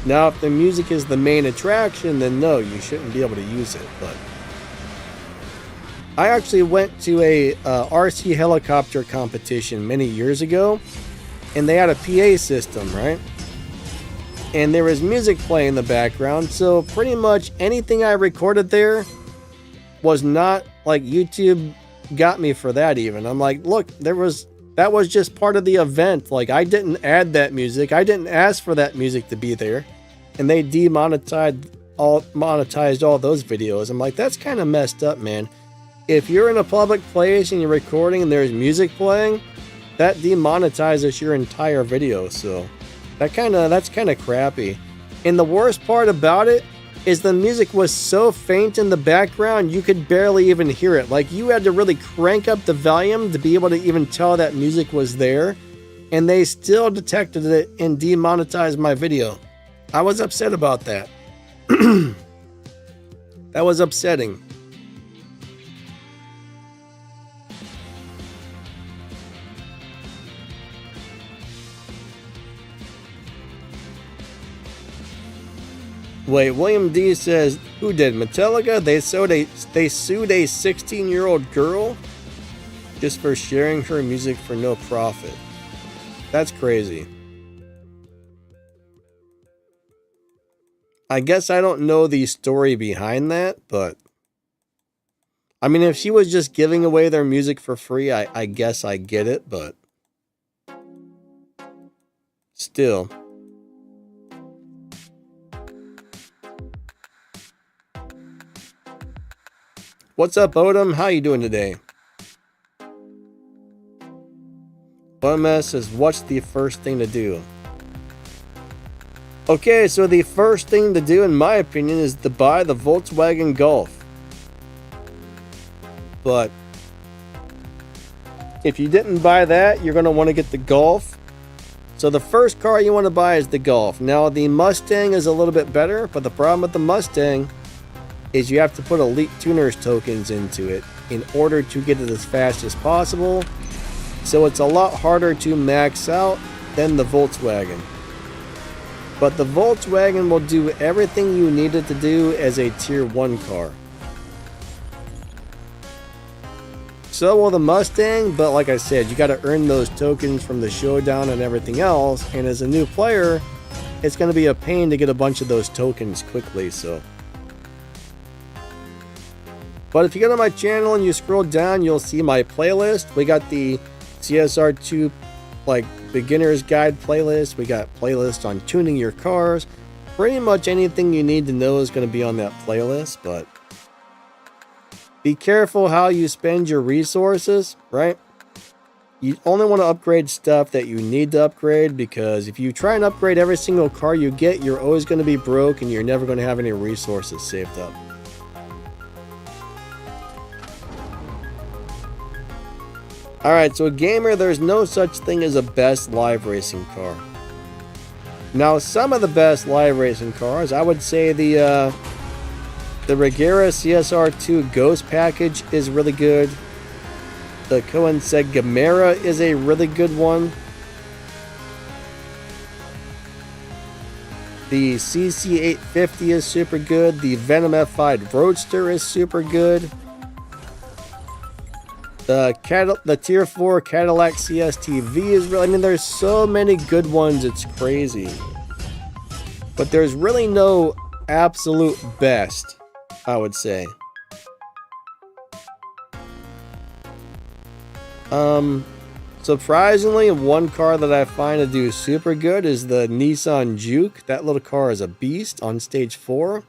Now, if the music is the main attraction, then no, you shouldn't be able to use it. But I actually went to a RC helicopter competition many years ago, and they had a PA system, right? And there was music playing in the background, so pretty much anything I recorded there was not like YouTube got me for that even. I'm like, look, that was just part of the event. Like, I didn't add that music. I didn't ask for that music to be there. And they monetized all those videos. I'm like, that's kind of messed up, man. If you're in a public place and you're recording and there's music playing, that demonetizes your entire video. So that's kind of crappy. And the worst part about it is the music was so faint in the background you could barely even hear it. Like, you had to really crank up the volume to be able to even tell that music was there, and they still detected it and demonetized my video. I was upset about that. That was upsetting. Wait, William D says, who did? Metallica? They sued a 16-year-old girl just for sharing her music for no profit. That's crazy. I guess I don't know the story behind that, but I mean, if she was just giving away their music for free, I guess I get it, but still. What's up, Odom? How you doing today? OMS says, what's the first thing to do? Okay, so the first thing to do, in my opinion, is to buy the Volkswagen Golf. But if you didn't buy that, you're going to want to get the Golf. So the first car you want to buy is the Golf. Now, the Mustang is a little bit better, but the problem with the Mustang is you have to put Elite Tuners tokens into it in order to get it as fast as possible. So it's a lot harder to max out than the Volkswagen. But the Volkswagen will do everything you need it to do as a tier 1 car. So will the Mustang, but like I said, you got to earn those tokens from the showdown and everything else, and as a new player, it's going to be a pain to get a bunch of those tokens quickly, so. But if you go to my channel and you scroll down, you'll see my playlist. We got the CSR2 like beginner's guide playlist. We got playlists on tuning your cars. Pretty much anything you need to know is going to be on that playlist, but be careful how you spend your resources, right? You only want to upgrade stuff that you need to upgrade, because if you try and upgrade every single car you get, you're always going to be broke and you're never going to have any resources saved up. Alright, so gamer, there's no such thing as a best live racing car. Now, some of the best live racing cars, I would say the Regera CSR2 Ghost package is really good. The Koenigsegg Gamera is a really good one. The CC850 is super good. The Venom F5 Roadster is super good. The Tier 4 Cadillac CSTV is really, I mean, there's so many good ones, it's crazy. But there's really no absolute best, I would say. Surprisingly, one car that I find to do super good is the Nissan Juke. That little car is a beast on stage 4.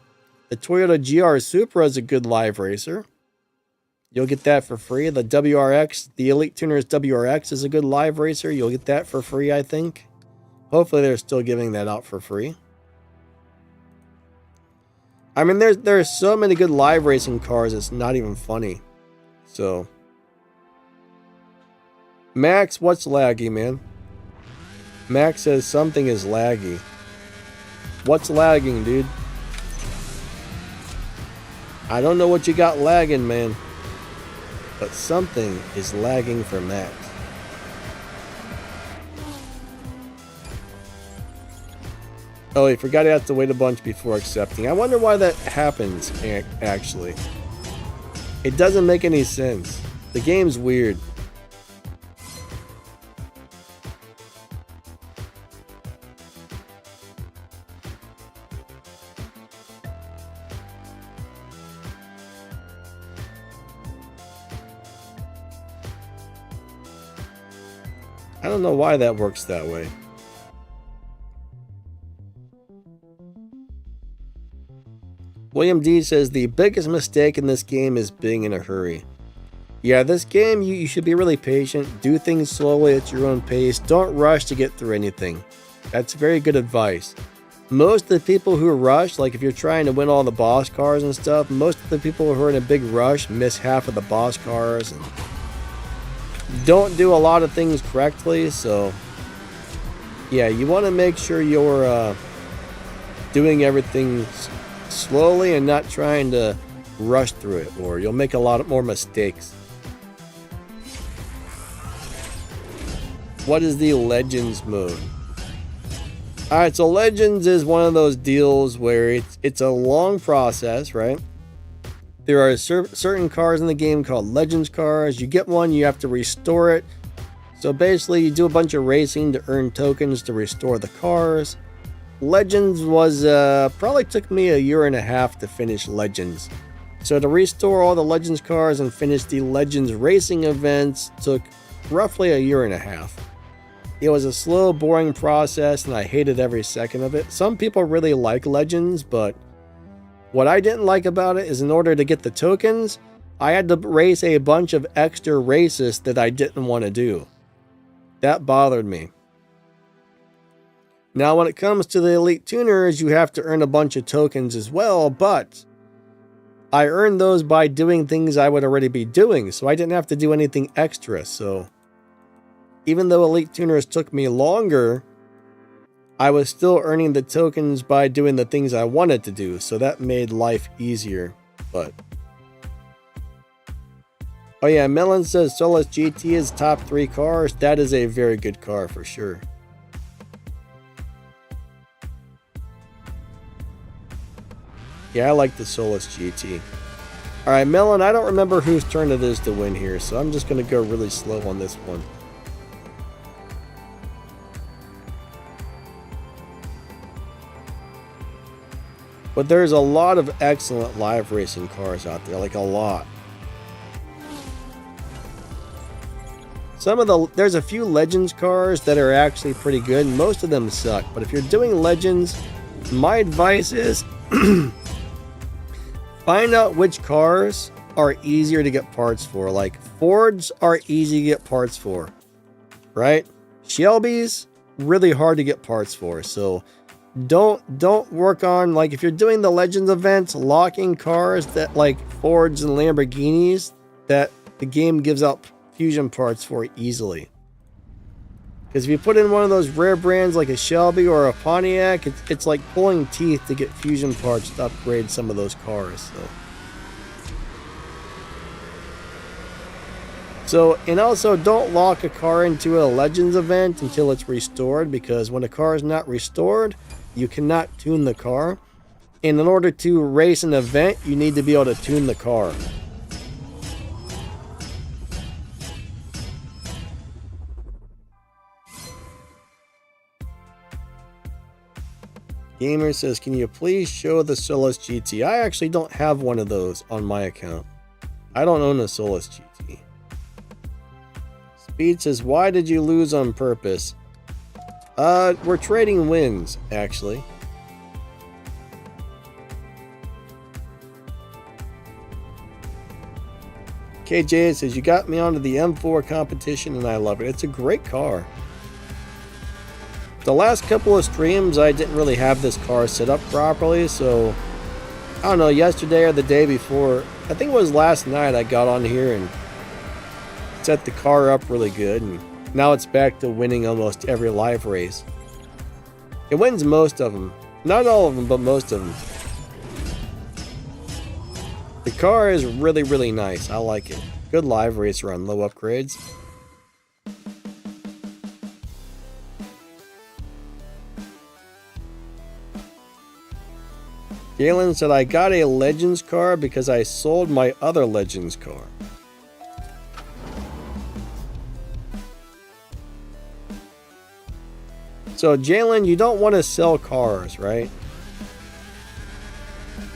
The Toyota GR Supra is a good live racer. You'll get that for free. The WRX, the Elite Tuners WRX is a good live racer. You'll get that for free, I think. Hopefully they're still giving that out for free. I mean, there's so many good live racing cars, it's not even funny. So, Max, what's laggy, man? Max says something is laggy. What's lagging, dude? I don't know what you got lagging, man. But something is lagging for Max. Oh, he forgot he has to wait a bunch before accepting. I wonder why that happens, actually. It doesn't make any sense. The game's weird. I don't know why that works that way. William D says the biggest mistake in this game is being in a hurry. Yeah, this game, you should be really patient. Do things slowly at your own pace. Don't rush to get through anything. That's very good advice. Most of the people who rush, like if you're trying to win all the boss cars and stuff, most of the people who are in a big rush miss half of the boss cars and don't do a lot of things correctly. So yeah, you want to make sure you're doing everything slowly and not trying to rush through it, or you'll make a lot more mistakes. What is the Legends mode? Alright, so Legends is one of those deals where it's a long process, right? There are certain cars in the game called Legends cars. You get one, you have to restore it. So basically, you do a bunch of racing to earn tokens to restore the cars. Legends was probably took me a year and a half to finish Legends. So to restore all the Legends cars and finish the Legends racing events took roughly a year and a half. It was a slow, boring process and I hated every second of it. Some people really like Legends, but what I didn't like about it is in order to get the tokens, I had to race a bunch of extra races that I didn't want to do. That bothered me. Now, when it comes to the Elite Tuners, you have to earn a bunch of tokens as well, but I earned those by doing things I would already be doing, so I didn't have to do anything extra. So even though Elite Tuners took me longer, I was still earning the tokens by doing the things I wanted to do, so that made life easier. But oh yeah, Melon says Solus GT is top 3 cars. That is a very good car for sure. Yeah, I like the Solus GT. Alright, Melon, I don't remember whose turn it is to win here, so I'm just going to go really slow on this one. But there's a lot of excellent live racing cars out there, like a lot. There's a few Legends cars that are actually pretty good, and most of them suck. But if you're doing Legends, my advice is find out which cars are easier to get parts for. Like Fords are easy to get parts for, right? Shelby's really hard to get parts for. So don't work on, like, if you're doing the Legends events, locking cars that like Fords and Lamborghinis that the game gives out fusion parts for easily. Because if you put in one of those rare brands like a Shelby or a Pontiac, it's like pulling teeth to get fusion parts to upgrade some of those cars. So, and also don't lock a car into a Legends event until it's restored, because when a car is not restored, you cannot tune the car. And in order to race an event, you need to be able to tune the car. Gamer says, can you please show the Solus GT? I actually don't have one of those on my account. I don't own a Solus GT. Speed says, why did you lose on purpose? We're trading wins, actually. KJ says, you got me onto the M4 competition and I love it. It's a great car. The last couple of streams, I didn't really have this car set up properly, so I don't know, yesterday or the day before, I think it was last night, I got on here and set the car up really good, and now it's back to winning almost every live race. It wins most of them. Not all of them, but most of them. The car is really, really nice. I like it. Good live racer on low upgrades. Galen said, I got a Legends car because I sold my other Legends car. So, Jalen, you don't want to sell cars, right?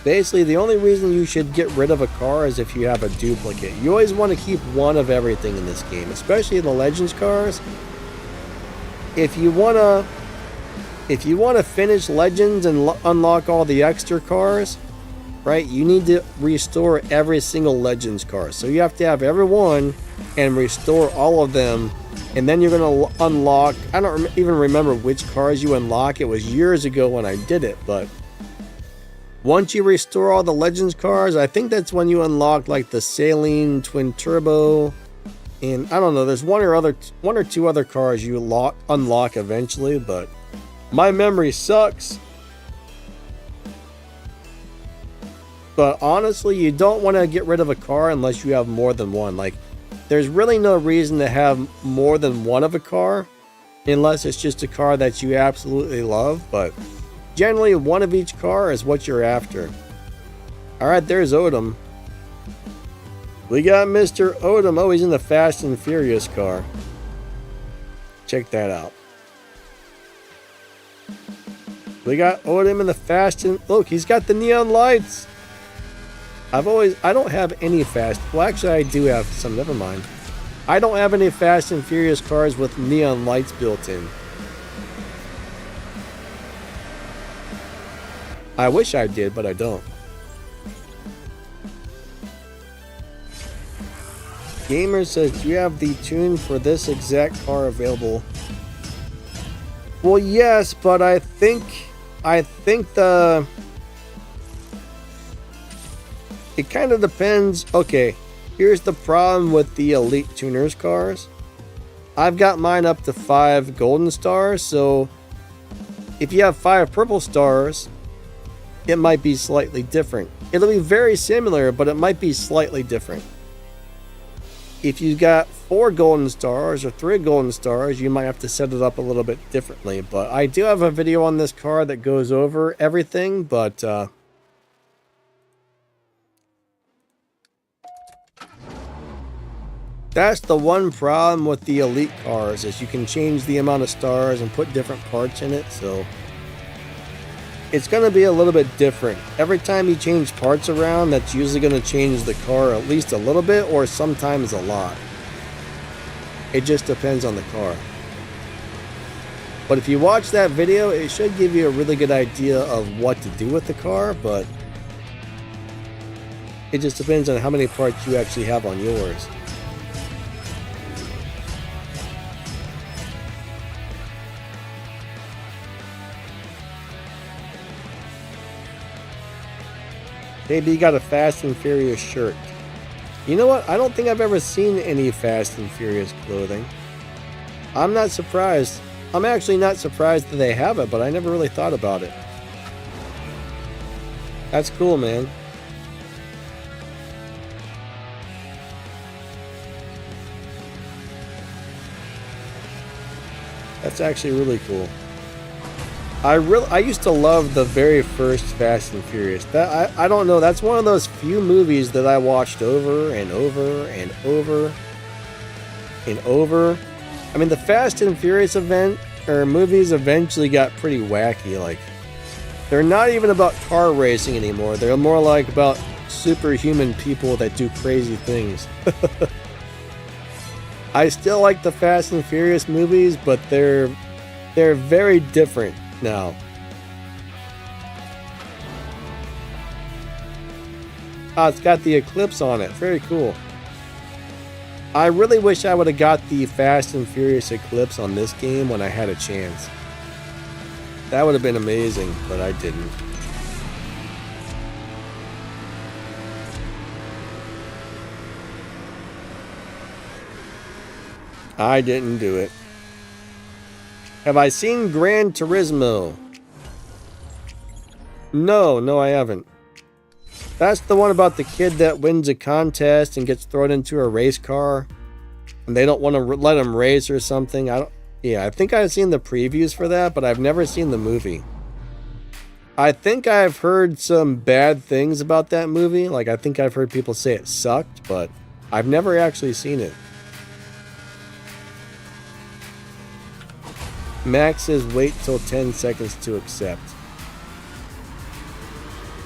Basically, the only reason you should get rid of a car is if you have a duplicate. You always want to keep one of everything in this game, especially the Legends cars. If you want to finish Legends and unlock all the extra cars, right, you need to restore every single Legends car. So you have to have every one and restore all of them. And then you're going to unlock, I don't even remember which cars you unlock. It was years ago when I did it, but once you restore all the Legends cars, I think that's when you unlock like the Saline Twin Turbo. And I don't know, there's one or two other cars you unlock eventually, but my memory sucks. But honestly, you don't want to get rid of a car unless you have more than one. Like, there's really no reason to have more than one of a car unless it's just a car that you absolutely love, but generally one of each car is what you're after. Alright, there's Odom. We got Mr. Odom. Oh, he's in the Fast and Furious car. Check that out. We got Odom in the Fast and... Look, he's got the neon lights. I don't have any fast... Well, actually, I do have some. Never mind. I don't have any Fast and Furious cars with neon lights built in. I wish I did, but I don't. Gamer says, do you have the tune for this exact car available? Well, yes, but I think the... It kind of depends. Okay, here's the problem with the Elite Tuners cars. I've got mine up to 5 golden stars, so if you have 5 purple stars, it might be slightly different. It'll be very similar, but it might be slightly different. If you got 4 golden stars or 3 golden stars, you might have to set it up a little bit differently. But I do have a video on this car that goes over everything, but that's the one problem with the Elite cars, is you can change the amount of stars and put different parts in it, so it's going to be a little bit different. Every time you change parts around, that's usually going to change the car at least a little bit, or sometimes a lot. It just depends on the car. But if you watch that video, it should give you a really good idea of what to do with the car, but it just depends on how many parts you actually have on yours. Maybe you got a Fast and Furious shirt. You know what? I don't think I've ever seen any Fast and Furious clothing. I'm not surprised. I'm actually not surprised that they have it, but I never really thought about it. That's cool, man. That's actually really cool. I used to love the very first Fast and Furious. I don't know, that's one of those few movies that I watched over and over and over and over. I mean, the Fast and Furious movies eventually got pretty wacky. Like, they're not even about car racing anymore. They're more like about superhuman people that do crazy things. I still like the Fast and Furious movies, but they're very different now. Ah, it's got the Eclipse on it. Very cool. I really wish I would have got the Fast and Furious Eclipse on this game when I had a chance. That would have been amazing, but I didn't. I didn't do it. Have I seen Gran Turismo? No, I haven't. That's the one about the kid that wins a contest and gets thrown into a race car, and they don't want to let him race or something. I think I've seen the previews for that, but I've never seen the movie. I think I've heard some bad things about that movie. Like, I think I've heard people say it sucked, but I've never actually seen it. Max says wait till 10 seconds to accept.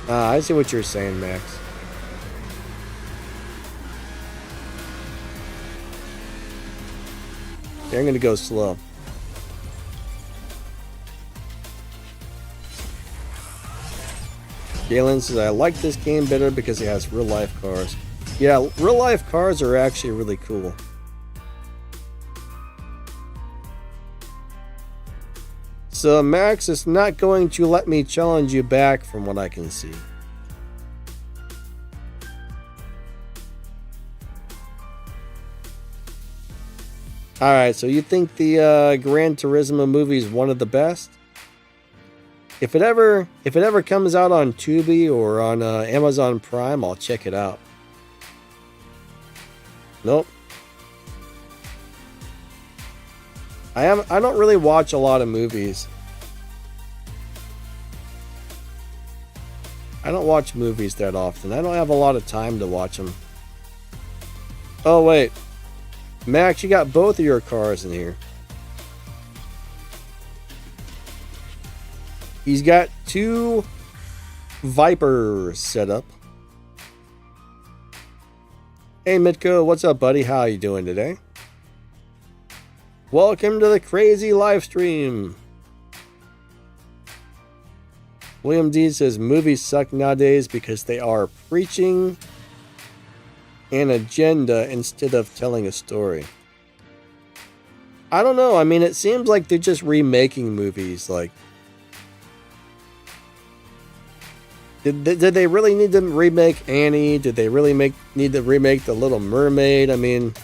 I see what you're saying, Max. Yeah, I'm gonna go slow. Galen says, I like this game better because it has real-life cars. Yeah, real-life cars are actually really cool. So, Max is not going to let me challenge you back from what I can see. Alright, so you think the Gran Turismo movie is one of the best? If it ever comes out on Tubi or on Amazon Prime, I'll check it out. Nope. I don't really watch a lot of movies. I don't watch movies that often. I don't have a lot of time to watch them. Oh wait, Max, you got both of your cars in here. He's got 2 Vipers set up. Hey Mitko, what's up, buddy? How you doing today? Welcome to the crazy live stream. William D says movies suck nowadays because they are preaching an agenda instead of telling a story. I don't know. I mean, it seems like they're just remaking movies. Like, did they really need to remake Annie? Did they really need to remake The Little Mermaid? I mean,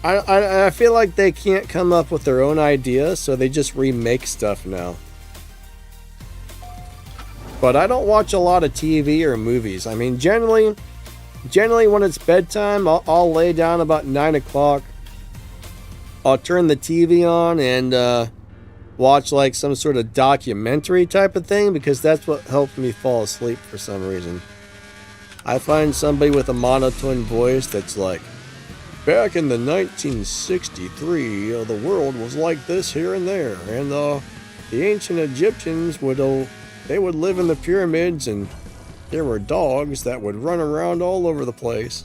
I feel like they can't come up with their own ideas, so they just remake stuff now. But I don't watch a lot of TV or movies. I mean, generally when it's bedtime, I'll lay down about 9 o'clock. I'll turn the TV on and watch like some sort of documentary type of thing, because that's what helps me fall asleep for some reason. I find somebody with a monotone voice that's like, back in the 1963, the world was like this here and there, and the ancient Egyptians would live in the pyramids, and there were dogs that would run around all over the place.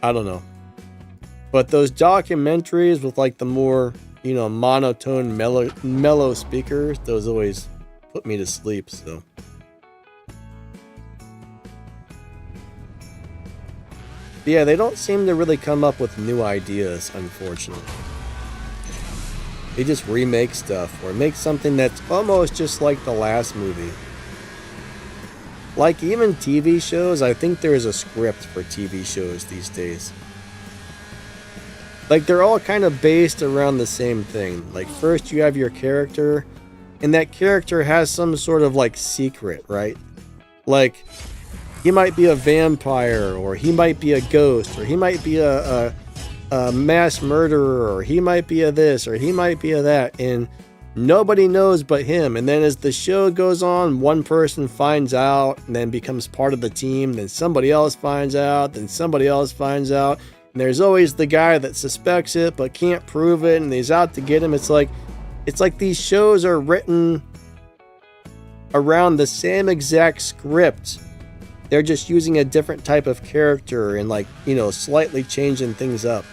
I don't know. But those documentaries with like the more, monotone, mellow speakers, those always put me to sleep, so. Yeah, they don't seem to really come up with new ideas, unfortunately. They just remake stuff or make something that's almost just like the last movie. Like even TV shows, I think there is a script for TV shows these days. Like they're all kind of based around the same thing. Like first you have your character, and that character has some sort of like secret, right? Like he might be a vampire, or he might be a ghost, or he might be a mass murderer, or he might be a this, or he might be a that, and nobody knows but him. And then as the show goes on, one person finds out and then becomes part of the team, then somebody else finds out, then somebody else finds out, and there's always the guy that suspects it but can't prove it, and he's out to get him. It's like these shows are written around the same exact script. They're just using a different type of character and slightly changing things up.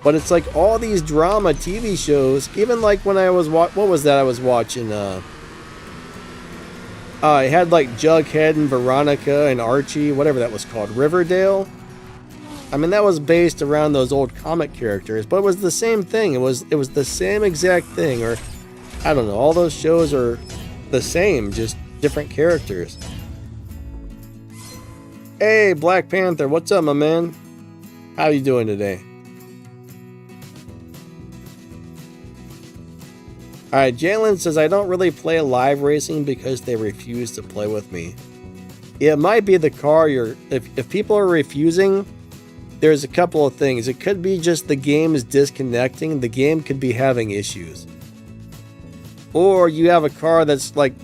But it's like all these drama TV shows, even like when I was what was that I was watching? I had like Jughead and Veronica and Archie, whatever that was called, Riverdale. I mean, that was based around those old comic characters, but it was the same thing. It was the same exact thing, or I don't know. All those shows are the same, just different characters. Hey, Black Panther, what's up, my man? How you doing today? Alright, Jalen says, I don't really play live racing because they refuse to play with me. It might be the car if people are refusing, there's a couple of things. It could be just the game is disconnecting. The game could be having issues. Or you have a car that's like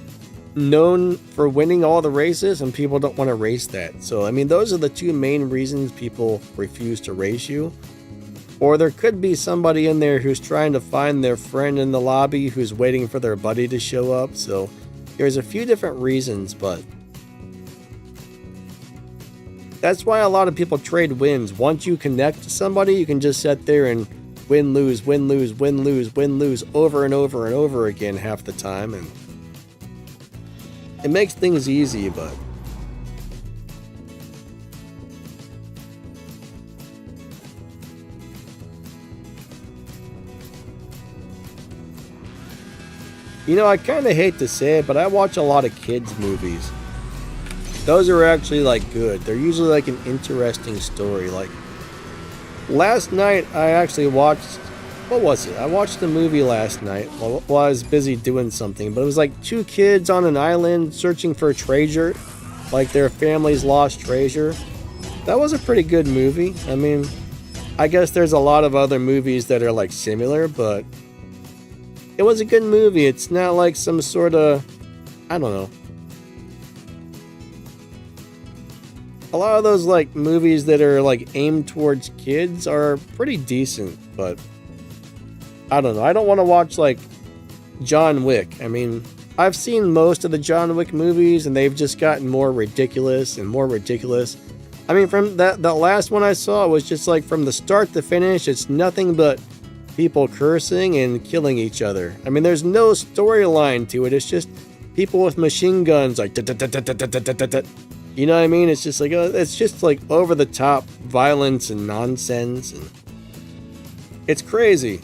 known for winning all the races and people don't want to race that. So, I mean, those are the two main reasons people refuse to race you. Or there could be somebody in there who's trying to find their friend in the lobby who's waiting for their buddy to show up. So there's a few different reasons, but that's why a lot of people trade wins. Once you connect to somebody, you can just sit there and win, lose, win, lose, win, lose, win, lose over and over and over again half the time. And it makes things easy, but you know, I kind of hate to say it, but I watch a lot of kids' movies. Those are actually like good. They're usually like an interesting story. Like last night, I actually watched, what was it? I watched a movie last night while I was busy doing something, but it was like two kids on an island searching for a treasure, like their family's lost treasure. That was a pretty good movie. I mean, I guess there's a lot of other movies that are like similar, but it was a good movie. It's not like some sort of, I don't know. A lot of those like movies that are like aimed towards kids are pretty decent, but I don't know. I don't want to watch like John Wick. I mean, I've seen most of the John Wick movies and they've just gotten more ridiculous and more ridiculous. I mean, from that last one I saw was just like from the start to finish, it's nothing but people cursing and killing each other. I mean, there's no storyline to it. It's just people with machine guns like you know what I mean? It's just like it's just like over the top violence and nonsense, and it's crazy.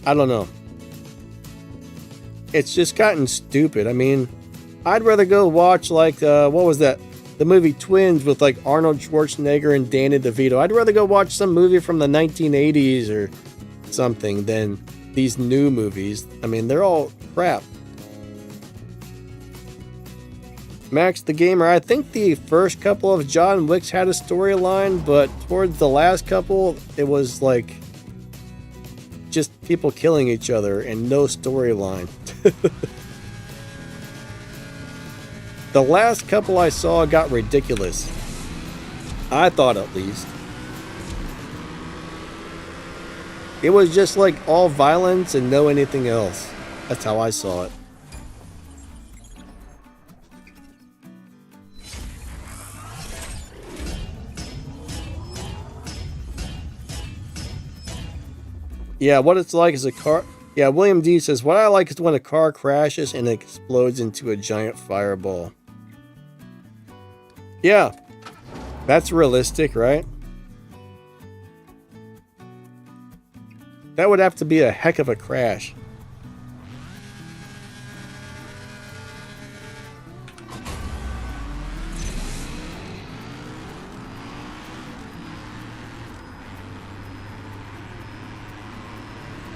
I don't know. It's just gotten stupid. I mean, I'd rather go watch like what was that? The movie Twins with like Arnold Schwarzenegger and Danny DeVito. I'd rather go watch some movie from the 1980s or something than these new movies. I mean, they're all crap. MaxTheGamer, I think the first couple of John Wicks had a storyline, but towards the last couple, it was like just people killing each other and no storyline. The last couple I saw got ridiculous. I thought, at least. It was just like all violence and no anything else. That's how I saw it. Yeah, what it's like is a car. Yeah, William D says, what I like is when a car crashes and it explodes into a giant fireball. Yeah, that's realistic, right? That would have to be a heck of a crash.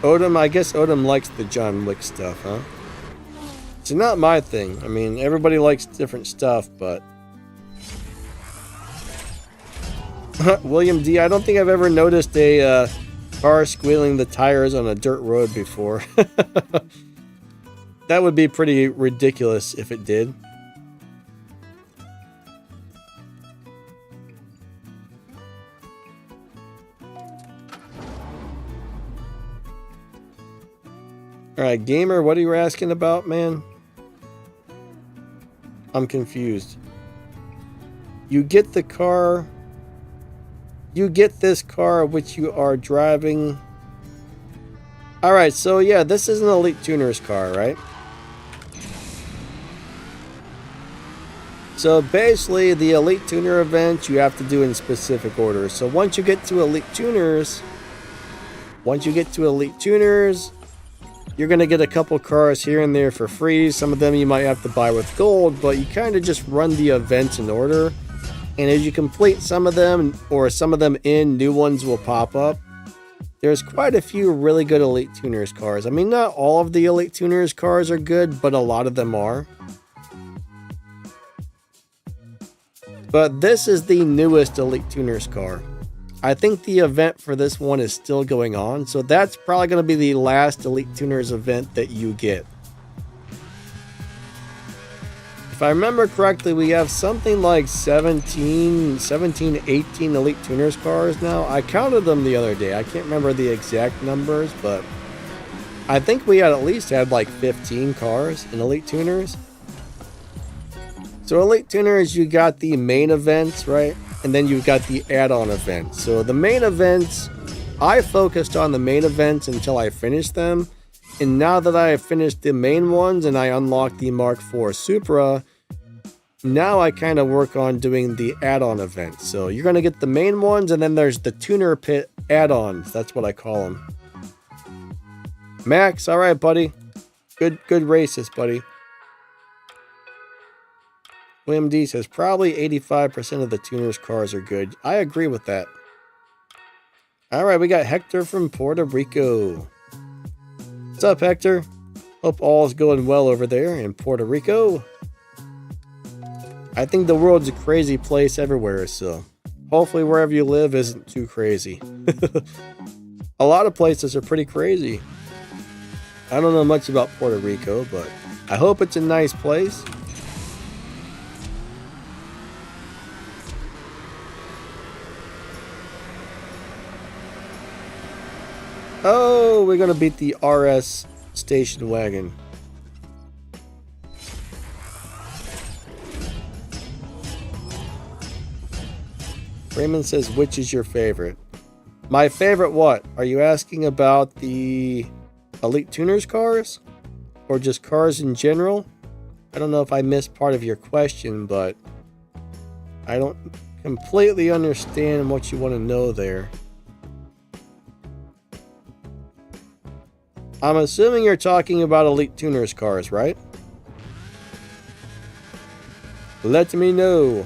Odom, I guess Odom likes the John Wick stuff, huh? It's not my thing. I mean, everybody likes different stuff, but William D, I don't think I've ever noticed a car squealing the tires on a dirt road before. That would be pretty ridiculous if it did. Alright, Gamer, what are you asking about, man? I'm confused. You get the car. You get this car which you are driving. Alright, so yeah, this is an Elite Tuner's car, right? So basically, the Elite Tuner event you have to do in specific order. So once you get to Elite Tuners, you're going to get a couple cars here and there for free. Some of them you might have to buy with gold, but you kind of just run the events in order. And as you complete some of them, or some of them in, new ones will pop up. There's quite a few really good Elite Tuners cars. I mean, not all of the Elite Tuners cars are good, but a lot of them are. But this is the newest Elite Tuners car. I think the event for this one is still going on, so that's probably going to be the last Elite Tuners event that you get. If I remember correctly, we have something like 18 Elite Tuners cars now. I counted them the other day. I can't remember the exact numbers, but I think we at least had like 15 cars in Elite Tuners. So Elite Tuners, you got the main events, right? And then you've got the add-on events. So the main events, I focused on the main events until I finished them. And now that I have finished the main ones and I unlocked the Mark IV Supra, now I kind of work on doing the add-on events. So you're going to get the main ones, and then there's the tuner pit add-ons. That's what I call them. Max, all right, buddy. Good races, buddy. William D says probably 85% of the tuners cars are good. I agree with that. All right, we got Hector from Puerto Rico. What's up, Hector? Hope all is going well over there in Puerto Rico. I think the world's a crazy place everywhere, so hopefully wherever you live isn't too crazy. A lot of places are pretty crazy. I don't know much about Puerto Rico, but I hope it's a nice place. Oh, we're going to beat the RS station wagon. Raymond says, which is your favorite? My favorite what? Are you asking about the Elite Tuners cars? Or just cars in general? I don't know if I missed part of your question, but I don't completely understand what you want to know there. I'm assuming you're talking about Elite Tuners cars, right? Let me know.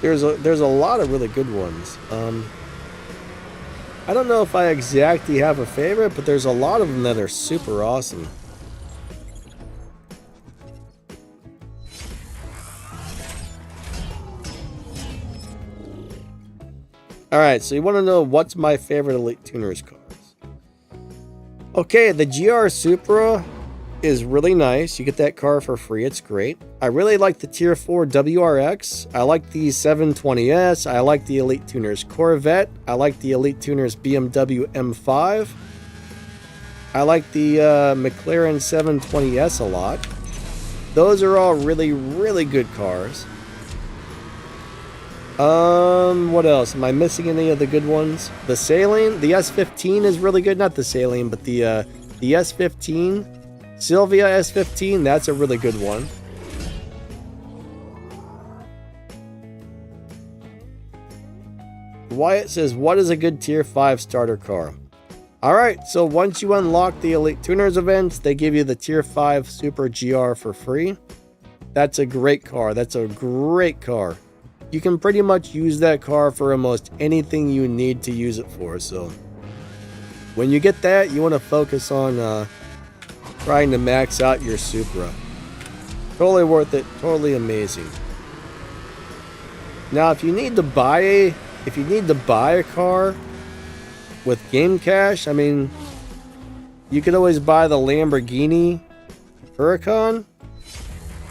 There's a lot of really good ones. I don't know if I exactly have a favorite, but there's a lot of them that are super awesome. Alright, so you want to know what's my favorite Elite Tuners cars. Okay, the GR Supra is really nice. You get that car for free. It's great. I really like the Tier 4 WRX. I like the 720S. I like the Elite Tuners Corvette. I like the Elite Tuners BMW M5. I like the McLaren 720S a lot. Those are all really, really good cars. What else? Am I missing any of the good ones? The Saline, the S15 is really good. Not the Saline, but the S15, Sylvia S15, that's a really good one. Wyatt says, what is a good Tier 5 starter car? Alright, so once you unlock the Elite Tuners events, they give you the Tier 5 Super GR for free. That's a great car. That's a great car. You can pretty much use that car for almost anything you need to use it for. So when you get that, you want to focus on trying to max out your Supra. Totally worth it. Totally amazing. Now, if you need to buy a car with game cash, I mean, you could always buy the Lamborghini Huracan.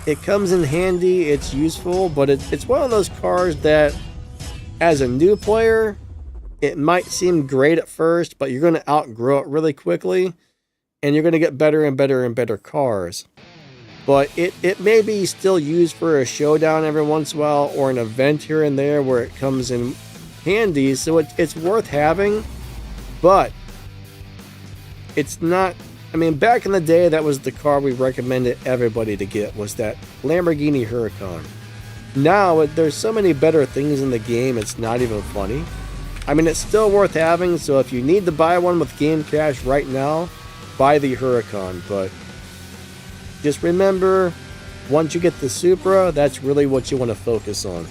It comes in handy, it's useful, but it's one of those cars that, as a new player, it might seem great at first, but you're going to outgrow it really quickly, and you're going to get better and better and better cars. But it may be still used for a showdown every once in a while, or an event here and there where it comes in handy, so it's worth having, but it's not... I mean, back in the day, that was the car we recommended everybody to get, was that Lamborghini Huracan. Now, there's so many better things in the game, it's not even funny. I mean, it's still worth having, so if you need to buy one with game cash right now, buy the Huracan. But just remember, once you get the Supra, that's really what you want to focus on.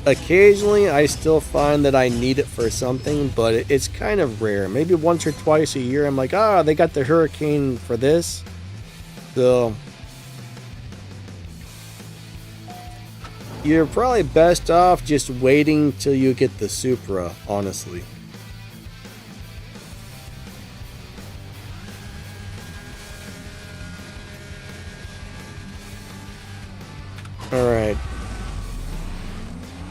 Occasionally, I still find that I need it for something, but it's kind of rare. Maybe once or twice a year, I'm like, they got the Hurricane for this. So, you're probably best off just waiting till you get the Supra, honestly. Alright.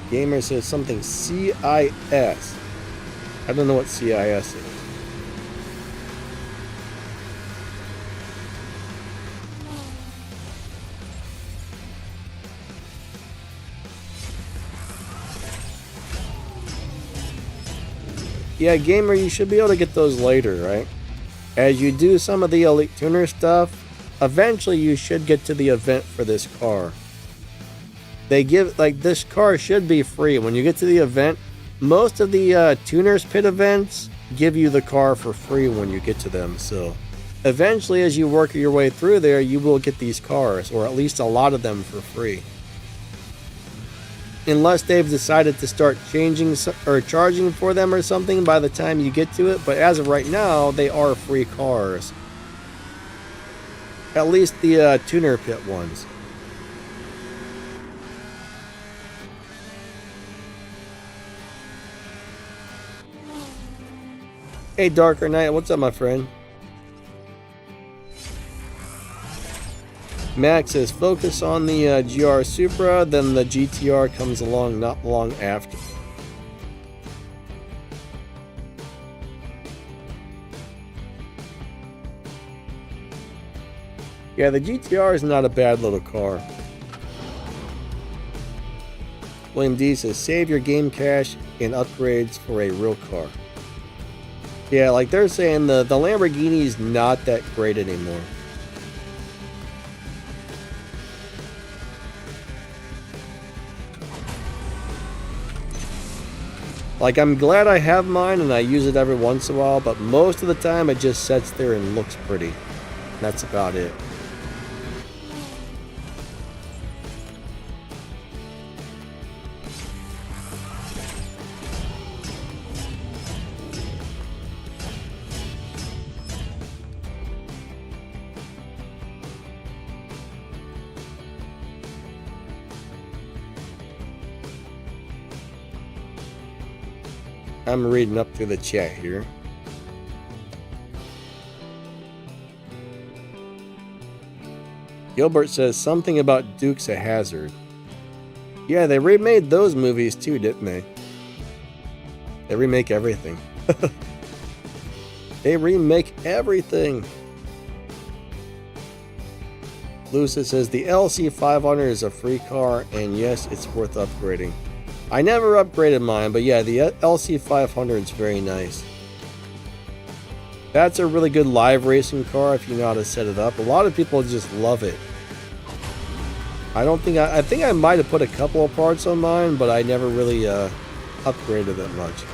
Gamer says something CIS. I don't know what CIS is. Yeah, Gamer, you should be able to get those later, right? As you do some of the Elite Tuner stuff, eventually you should get to the event for this car. They give, like, this car should be free. When you get to the event, most of the Tuners Pit events give you the car for free when you get to them. So, eventually, as you work your way through there, you will get these cars, or at least a lot of them for free. Unless they've decided to start changing or charging for them or something by the time you get to it. But as of right now, they are free cars. At least the Tuner Pit ones. Hey, Darker Knight, what's up, my friend? Max says, focus on the GR Supra, then the GTR comes along not long after. Yeah, the GTR is not a bad little car. William D says, save your game cash and upgrades for a real car. Yeah, like they're saying the Lamborghini is not that great anymore. Like, I'm glad I have mine and I use it every once in a while, but most of the time it just sits there and looks pretty. That's about it. I'm reading up through the chat here. Gilbert says something about Dukes of Hazzard. Yeah, they remade those movies too, didn't they? They remake everything. They remake everything. Lucis says the LC500 is a free car, and yes, it's worth upgrading. I never upgraded mine, but yeah, the LC500 is very nice. That's a really good live racing car if you know how to set it up. A lot of people just love it. I think I might have put a couple of parts on mine, but I never really upgraded it much.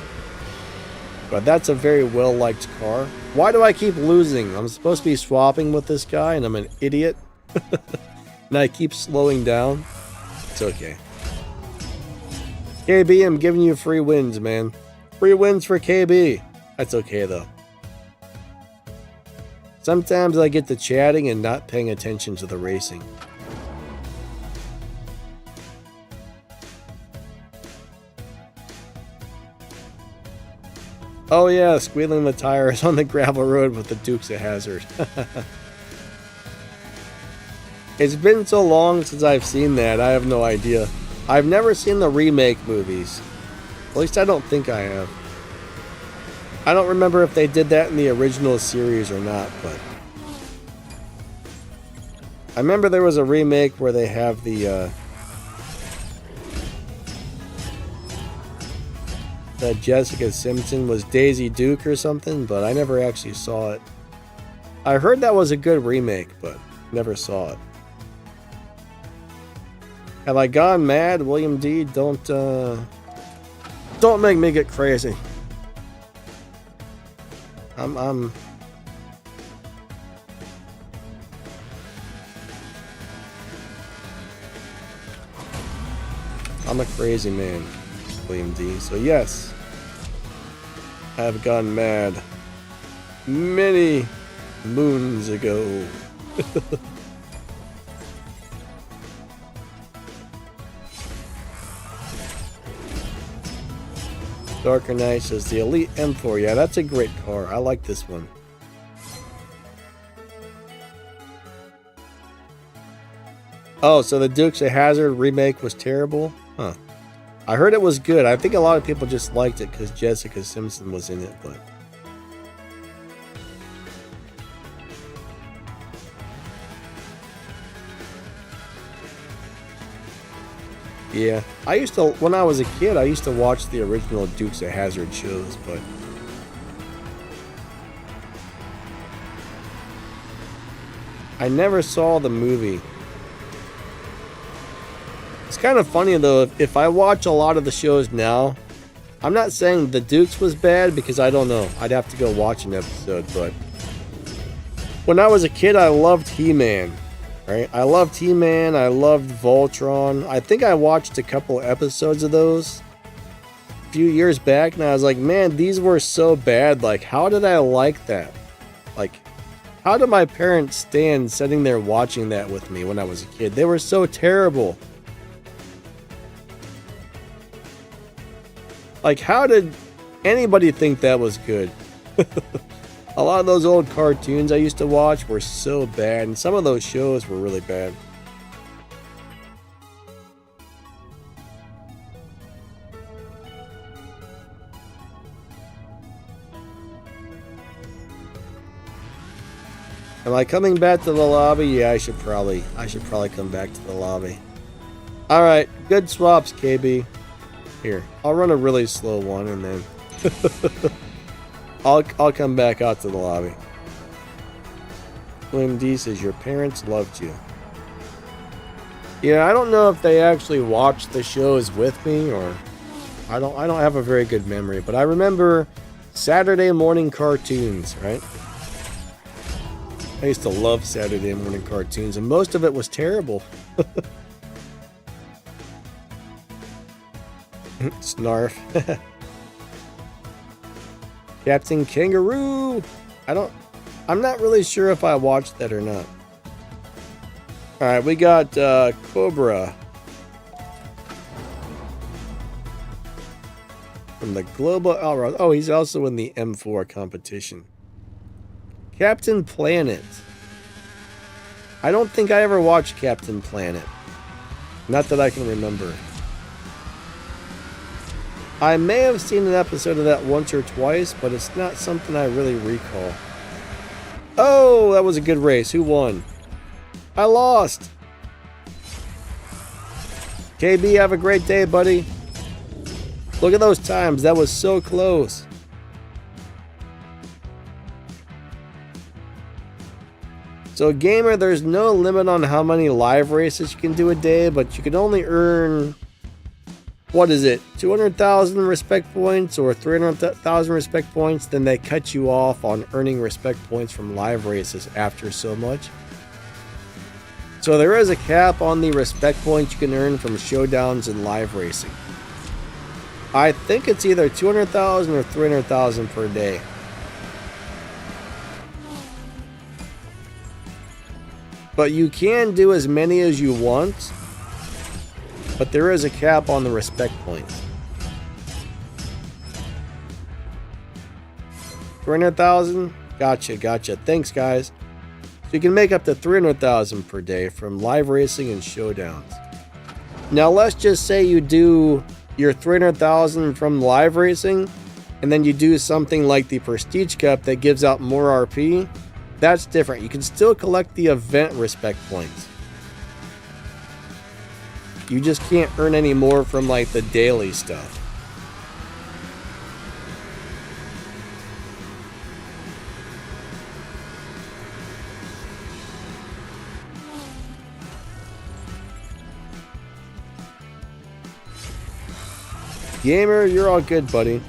But that's a very well-liked car. Why do I keep losing? I'm supposed to be swapping with this guy, and I'm an idiot. And I keep slowing down. It's okay. KB, I'm giving you free wins, man. Free wins for KB. That's okay, though. Sometimes I get to chatting and not paying attention to the racing. Oh yeah, squealing the tires on the gravel road with the Dukes of Hazzard. It's been so long since I've seen that, I have no idea. I've never seen the remake movies. At least I don't think I have. I don't remember if they did that in the original series or not, but I remember there was a remake where they have the that Jessica Simpson was Daisy Duke or something, but I never actually saw it. I heard that was a good remake, but never saw it. Have I gone mad, William D? Don't make me get crazy. I'm I'm a crazy man, William D. So yes, I have gone mad many moons ago. Darker Knight says the Elite M4. Yeah, that's a great car. I like this one. Oh, so the Dukes of Hazzard remake was terrible? Huh. I heard it was good. I think a lot of people just liked it because Jessica Simpson was in it, but... yeah, I used to, when I was a kid, I used to watch the original Dukes of Hazzard shows, but... I never saw the movie. It's kind of funny though, if I watch a lot of the shows now, I'm not saying the Dukes was bad because I don't know. I'd have to go watch an episode, but when I was a kid, I loved He-Man, right? I loved He-Man, I loved Voltron. I think I watched a couple episodes of those a few years back, and I was like, man, these were so bad. Like, how did I like that? Like, how did my parents stand sitting there watching that with me when I was a kid? They were so terrible. Like, how did anybody think that was good? A lot of those old cartoons I used to watch were so bad, and some of those shows were really bad. Am I coming back to the lobby? Yeah, I should probably come back to the lobby. All right, good swaps, KB. Here, I'll run a really slow one and then I'll come back out to the lobby. William D says your parents loved you. Yeah, I don't know if they actually watched the shows with me, or I don't have a very good memory, but I remember Saturday morning cartoons, right? I used to love Saturday morning cartoons, and most of it was terrible. Snarf. Captain Kangaroo. I'm not really sure if I watched that or not. Alright, we got Cobra from the Global Outroad. Oh, he's also in the M4 competition. Captain Planet. I don't think I ever watched Captain Planet. Not that I can remember. I may have seen an episode of that once or twice, but it's not something I really recall. Oh, that was a good race. Who won? I lost. KB, have a great day, buddy. Look at those times. That was so close. So, gamer, there's no limit on how many live races you can do a day, but you can only earn, what is it, 200,000 respect points or 300,000 respect points. Then they cut you off on earning respect points from live races after so much. So there is a cap on the respect points you can earn from showdowns and live racing. I think it's either 200,000 or 300,000 per day. But you can do as many as you want, but there is a cap on the respect points. 300,000? Gotcha. Thanks, guys. So you can make up to 300,000 per day from live racing and showdowns. Now, let's just say you do your 300,000 from live racing, and then you do something like the Prestige Cup that gives out more RP. That's different. You can still collect the event respect points. You just can't earn any more from like the daily stuff. Gamer, you're all good, buddy.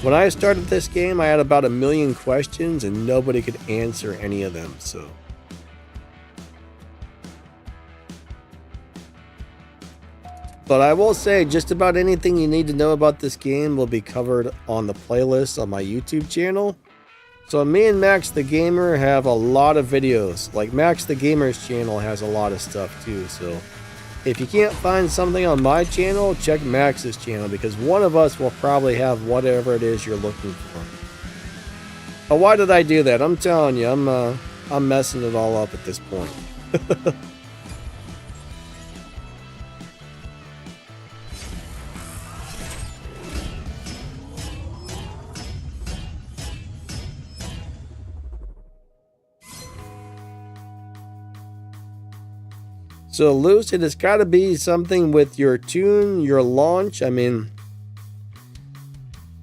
When I started this game, I had about 1 million questions and nobody could answer any of them, so. But I will say just about anything you need to know about this game will be covered on the playlist on my YouTube channel. So me and Max the Gamer have a lot of videos. Like Max the Gamer's channel has a lot of stuff too. So if you can't find something on my channel, check Max's channel, because one of us will probably have whatever it is you're looking for. Oh, why did I do that? I'm telling you, I'm messing it all up at this point. So Lucid, it's got to be something with your tune, your launch. I mean,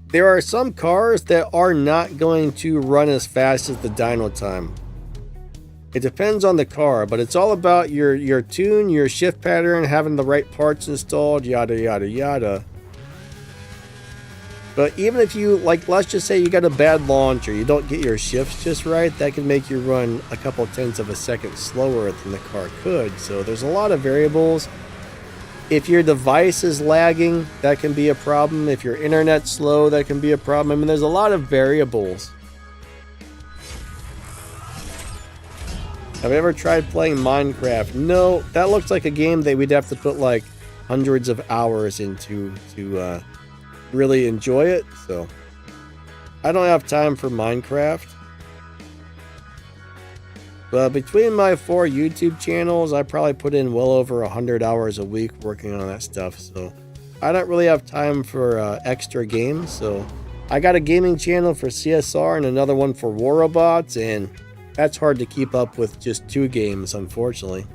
there are some cars that are not going to run as fast as the dyno time. It depends on the car, but it's all about your tune, your shift pattern, having the right parts installed, yada, yada, yada. But even if you, like, let's just say you got a bad launch or you don't get your shifts just right, that can make you run a couple tenths of a second slower than the car could. So there's a lot of variables. If your device is lagging, that can be a problem. If your internet's slow, that can be a problem. I mean, there's a lot of variables. Have you ever tried playing Minecraft? No, that looks like a game that we'd have to put like hundreds of hours into to really enjoy it. So I don't have time for Minecraft. But between my 4 YouTube channels, I probably put in well over 100 hours a week working on that stuff. So I don't really have time for extra games. So I got a gaming channel for CSR and another one for War Robots, and that's hard to keep up with just 2 games, unfortunately.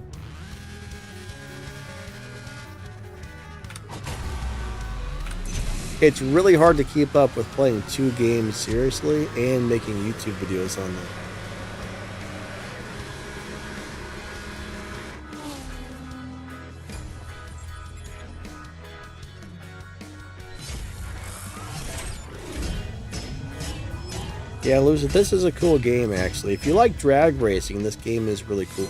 It's really hard to keep up with playing 2 games seriously and making YouTube videos on them. Yeah, Loser, this is a cool game, actually. If you like drag racing, this game is really cool.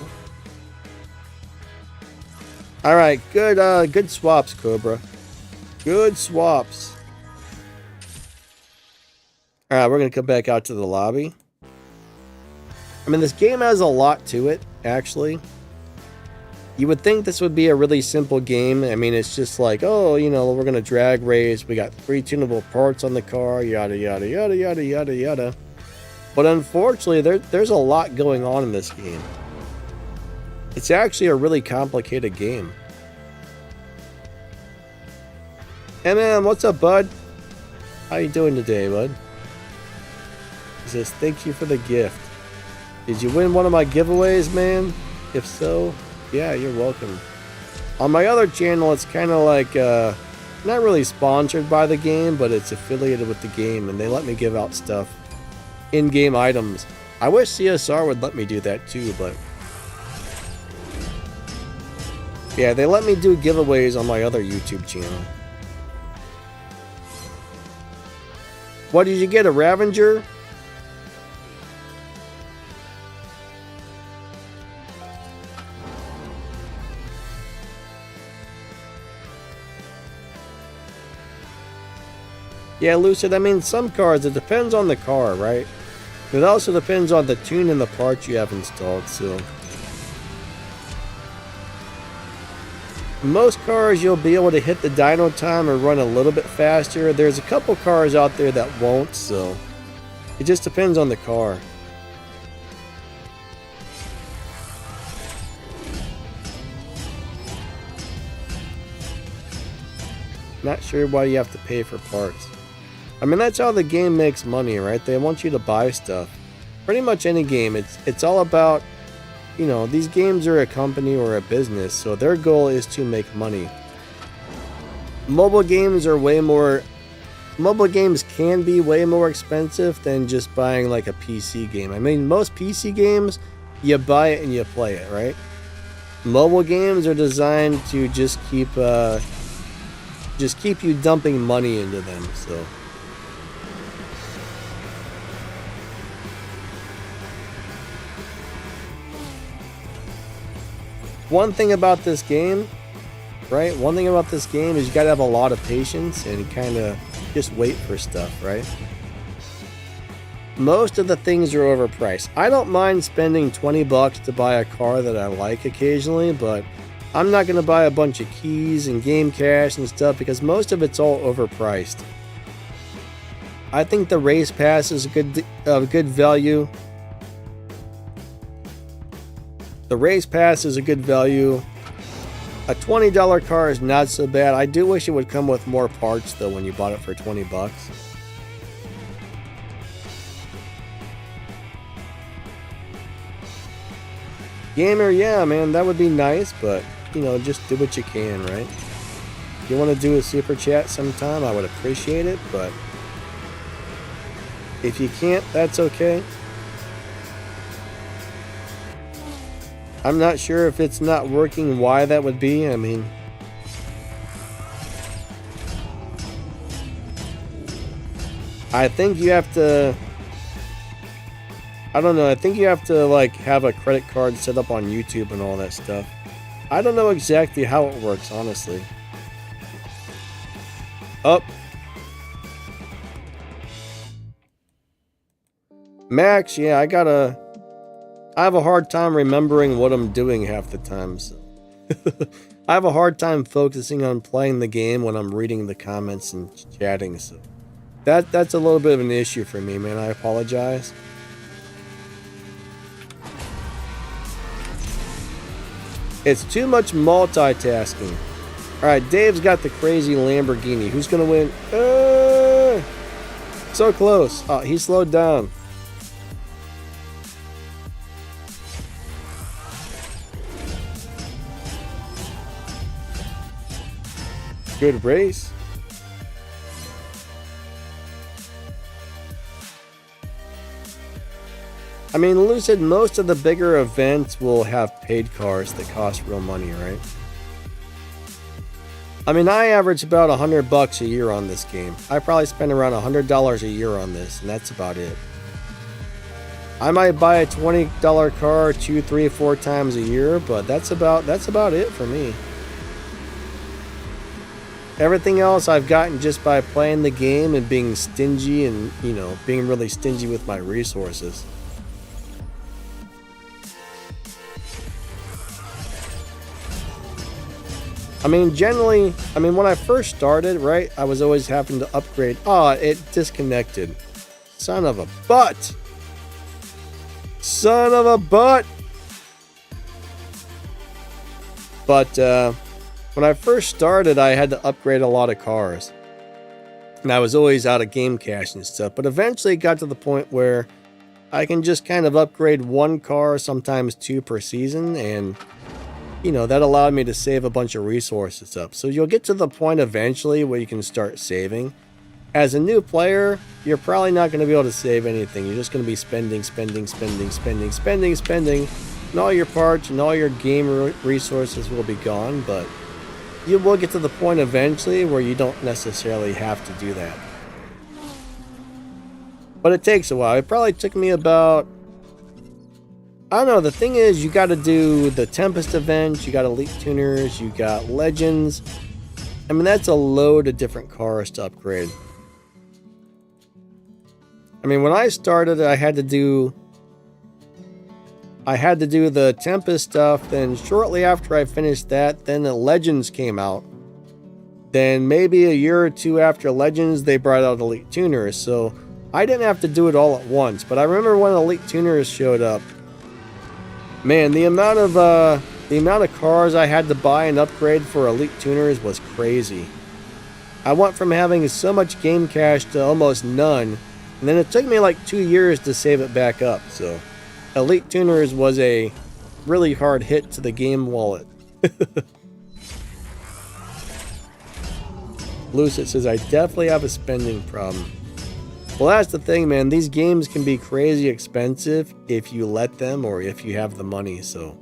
Alright, good swaps, Cobra. Good swaps. Alright, we're going to come back out to the lobby. I mean, this game has a lot to it, actually. You would think this would be a really simple game. I mean, it's just like, oh, you know, we're going to drag race. We got 3 tunable parts on the car, yada, yada, yada, yada, yada, yada. But unfortunately, there's a lot going on in this game. It's actually a really complicated game. Hey man, what's up, bud? How you doing today, bud? He says, thank you for the gift. Did you win one of my giveaways, man? If so, yeah, you're welcome. On my other channel, it's kind of like, not really sponsored by the game, but it's affiliated with the game, and they let me give out stuff. In-game items. I wish CSR would let me do that too, but... yeah, they let me do giveaways on my other YouTube channel. What, did you get a Ravager? Yeah, Lucid, I mean, some cars, it depends on the car, right? It also depends on the tune and the parts you have installed, so... most cars, you'll be able to hit the dyno time or run a little bit faster. There's a couple cars out there that won't, so... it just depends on the car. Not sure why you have to pay for parts. I mean, that's how the game makes money, right? They want you to buy stuff. Pretty much any game, it's all about, you know, these games are a company or a business, so their goal is to make money. Mobile games are way more... mobile games can be way more expensive than just buying like a PC game. I mean, most PC games, you buy it and you play it, right? Mobile games are designed to just keep you dumping money into them, so... one thing about this game, right? One thing about this game is you gotta have a lot of patience and kind of just wait for stuff, right? Most of the things are overpriced. I don't mind spending 20 bucks to buy a car that I like occasionally, but I'm not gonna buy a bunch of keys and game cash and stuff because most of it's all overpriced. I think the race pass is a good value. The race pass is a good value. A $20 car is not so bad. I do wish it would come with more parts though when you bought it for 20 bucks. Gamer, yeah, man, that would be nice, but you know, just do what you can, right? If you want to do a super chat sometime, I would appreciate it, but if you can't, that's okay. I'm not sure if it's not working why that would be. I mean, I think you have to, I don't know, I think you have to like have a credit card set up on YouTube and all that stuff. I don't know exactly how it works, honestly. Up. Max, yeah, I have a hard time remembering what I'm doing half the time. So. I have a hard time focusing on playing the game when I'm reading the comments and chatting. So that's a little bit of an issue for me, man. I apologize. It's too much multitasking. Alright, Dave's got the crazy Lamborghini. Who's gonna win? So close. Oh, he slowed down. Good race. I mean, Lucid, most of the bigger events will have paid cars that cost real money, right? I mean, I average about $100 a year on this game. I probably spend around $100 a year on this, and that's about it. I might buy a $20 car 2, 3, 4 times a year, but that's about it for me. Everything else I've gotten just by playing the game and being stingy and, you know, being really stingy with my resources. I mean, generally, when I first started, right, I was always having to upgrade. Oh, it disconnected. Son of a butt. Son of a butt. But, when I first started, I had to upgrade a lot of cars. And I was always out of game cash and stuff. But eventually it got to the point where I can just kind of upgrade one car, sometimes 2 per season. And, you know, that allowed me to save a bunch of resources up. So you'll get to the point eventually where you can start saving. As a new player, you're probably not going to be able to save anything. You're just going to be spending. And all your parts and all your game resources will be gone. But you will get to the point eventually where you don't necessarily have to do that. But it takes a while. It probably took me about, I don't know, the thing is you got to do the Tempest event, you got Elite Tuners, you got Legends. I mean, that's a load of different cars to upgrade. I mean, when I started, I had to do the Tempest stuff, then shortly after I finished that, then the Legends came out. Then maybe a year or 2 after Legends, they brought out Elite Tuners, so I didn't have to do it all at once. But I remember when Elite Tuners showed up, man, the amount of cars I had to buy and upgrade for Elite Tuners was crazy. I went from having so much game cash to almost none, and then it took me like 2 years to save it back up, so Elite Tuners was a really hard hit to the game wallet. Lucid says, I definitely have a spending problem. Well, that's the thing, man. These games can be crazy expensive if you let them or if you have the money, so.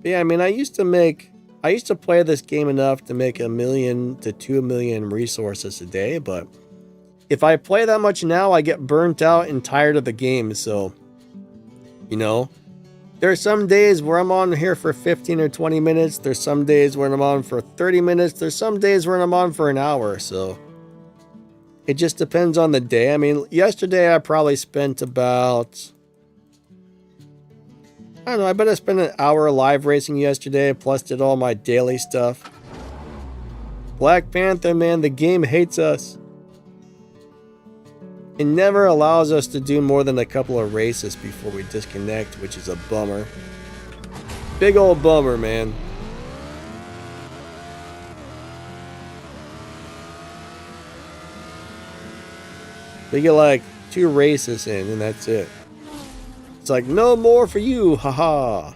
Yeah, I mean, I used to play this game enough to make 1 million to 2 million resources a day, but if I play that much now, I get burnt out and tired of the game. So, you know, there's some days where I'm on here for 15 or 20 minutes. There's some days when I'm on for 30 minutes. There's some days when I'm on for an hour. So it just depends on the day. I mean, yesterday I probably spent about, I don't know, I bet I spent an hour live racing yesterday, plus did all my daily stuff. Black Panther, man, the game hates us. It never allows us to do more than a couple of races before we disconnect, which is a bummer. Big old bummer, man. We get like 2 races in and that's it. It's like, no more for you, haha.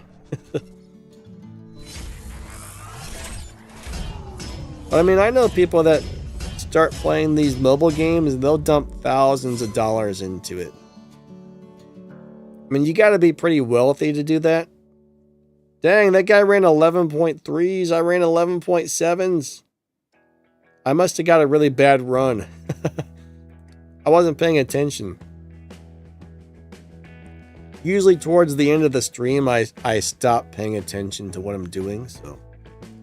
But I mean, I know people that start playing these mobile games and they'll dump thousands of dollars into it. I mean, you got to be pretty wealthy to do that. Dang, that guy ran 11.3s. I ran 11.7s. I must have got a really bad run. I wasn't paying attention. Usually towards the end of the stream, I stop paying attention to what I'm doing. So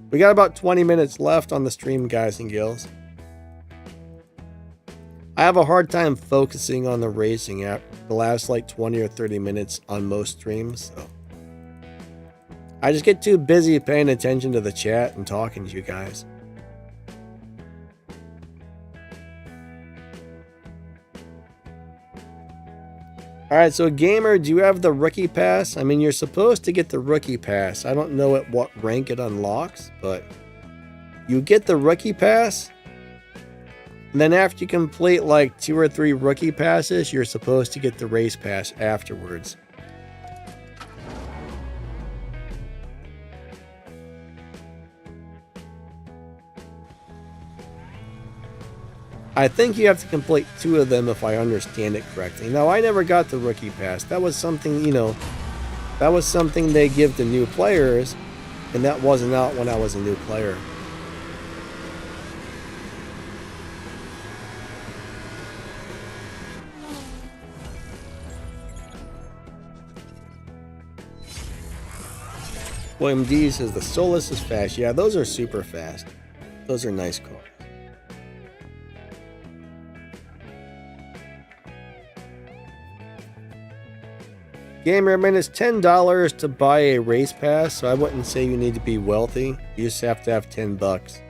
we got about 20 minutes left on the stream, guys and gals. I have a hard time focusing on the racing app the last like 20 or 30 minutes on most streams. So I just get too busy paying attention to the chat and talking to you guys. Alright, so gamer, do you have the rookie pass? I mean, you're supposed to get the rookie pass. I don't know at what rank it unlocks, but you get the rookie pass. And then after you complete like 2 or 3 rookie passes, you're supposed to get the race pass afterwards. I think you have to complete 2 of them if I understand it correctly. Now, I never got the rookie pass. That was something, you know, that was something they give to new players, and that wasn't out when I was a new player. William D says the Solus is fast. Yeah, those are super fast. Those are nice cars. Gamer, I mean, it's $10 to buy a race pass, so I wouldn't say you need to be wealthy. You just have to have 10 bucks.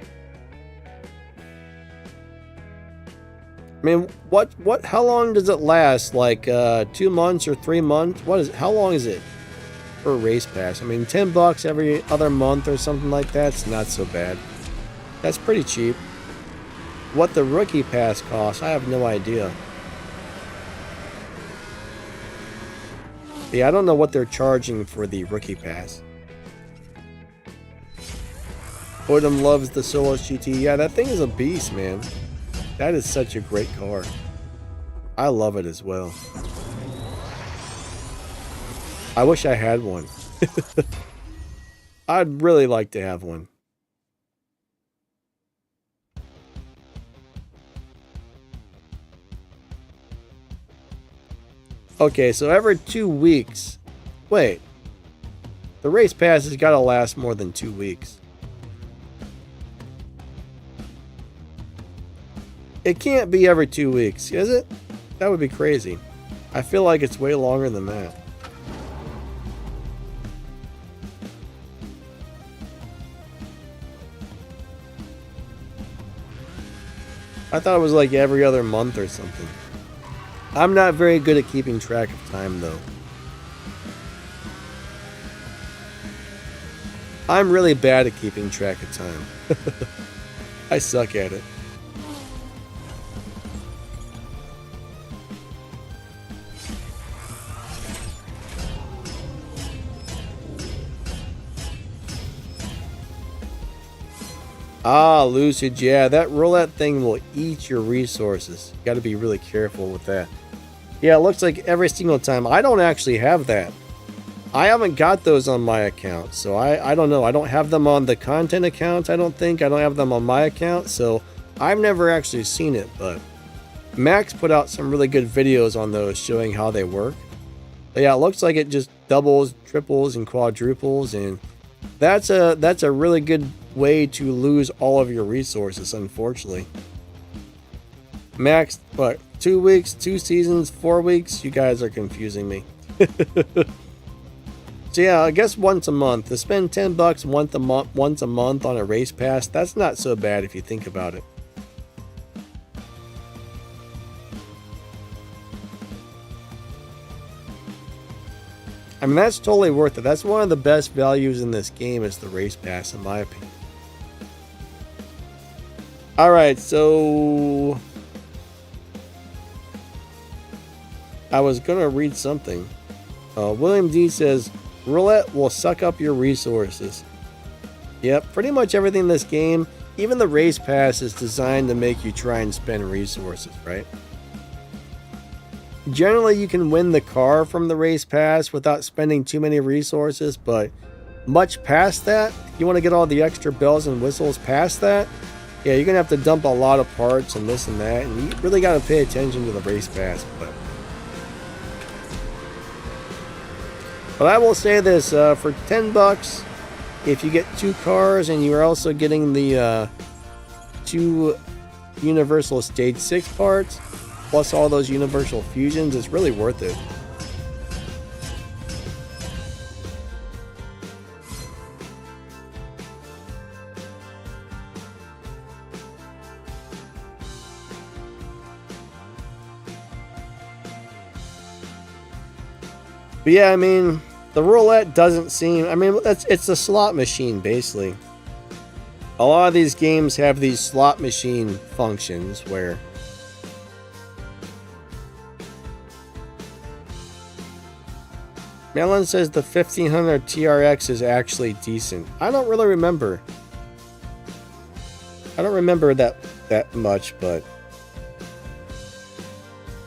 I mean, how long does it last? Like 2 months or 3 months? How long is it for a race pass? I mean, 10 bucks every other month or something like that's not so bad. That's pretty cheap. What the rookie pass costs, I have no idea. Yeah, I don't know what they're charging for the rookie pass. Odom loves the Solus GT. Yeah, that thing is a beast, man. That is such a great car. I love it as well. I wish I had one. I'd really like to have one. Okay, so every 2 weeks. Wait. The race pass has got to last more than 2 weeks. It can't be every 2 weeks, is it? That would be crazy. I feel like it's way longer than that. I thought it was like every other month or something. I'm not very good at keeping track of time, though. I'm really bad at keeping track of time. I suck at it. Ah, Lucid, yeah, that roulette thing will eat your resources. You got to be really careful with that. Yeah, it looks like every single time. I don't actually have that. I haven't got those on my account, so I don't know. I don't have them on the content account, I don't think. I don't have them on my account, so I've never actually seen it, but Max put out some really good videos on those showing how they work. But yeah, it looks like it just doubles, triples, and quadruples, and that's a really good way to lose all of your resources, unfortunately. Max, what, 2 weeks, 2 seasons, 4 weeks? You guys are confusing me. So yeah, I guess once a month. To spend $10 once a month on a race pass, that's not so bad if you think about it. I mean, that's totally worth it. That's one of the best values in this game is the race pass, in my opinion. Alright, so I was going to read something. William D says, roulette will suck up your resources. Yep, pretty much everything in this game, even the race pass, is designed to make you try and spend resources, right? Generally, you can win the car from the race pass without spending too many resources, but much past that, if you want to get all the extra bells and whistles past that, yeah, you're going to have to dump a lot of parts and this and that, and you really got to pay attention to the race pass. But I will say this, for $10, if you get 2 cars and you're also getting the 2 Universal Stage 6 parts, plus all those Universal Fusions, it's really worth it. But yeah, I mean, the roulette doesn't seem... I mean, it's a slot machine, basically. A lot of these games have these slot machine functions where... Melon says the 1500 TRX is actually decent. I don't really remember. I don't remember that much, but...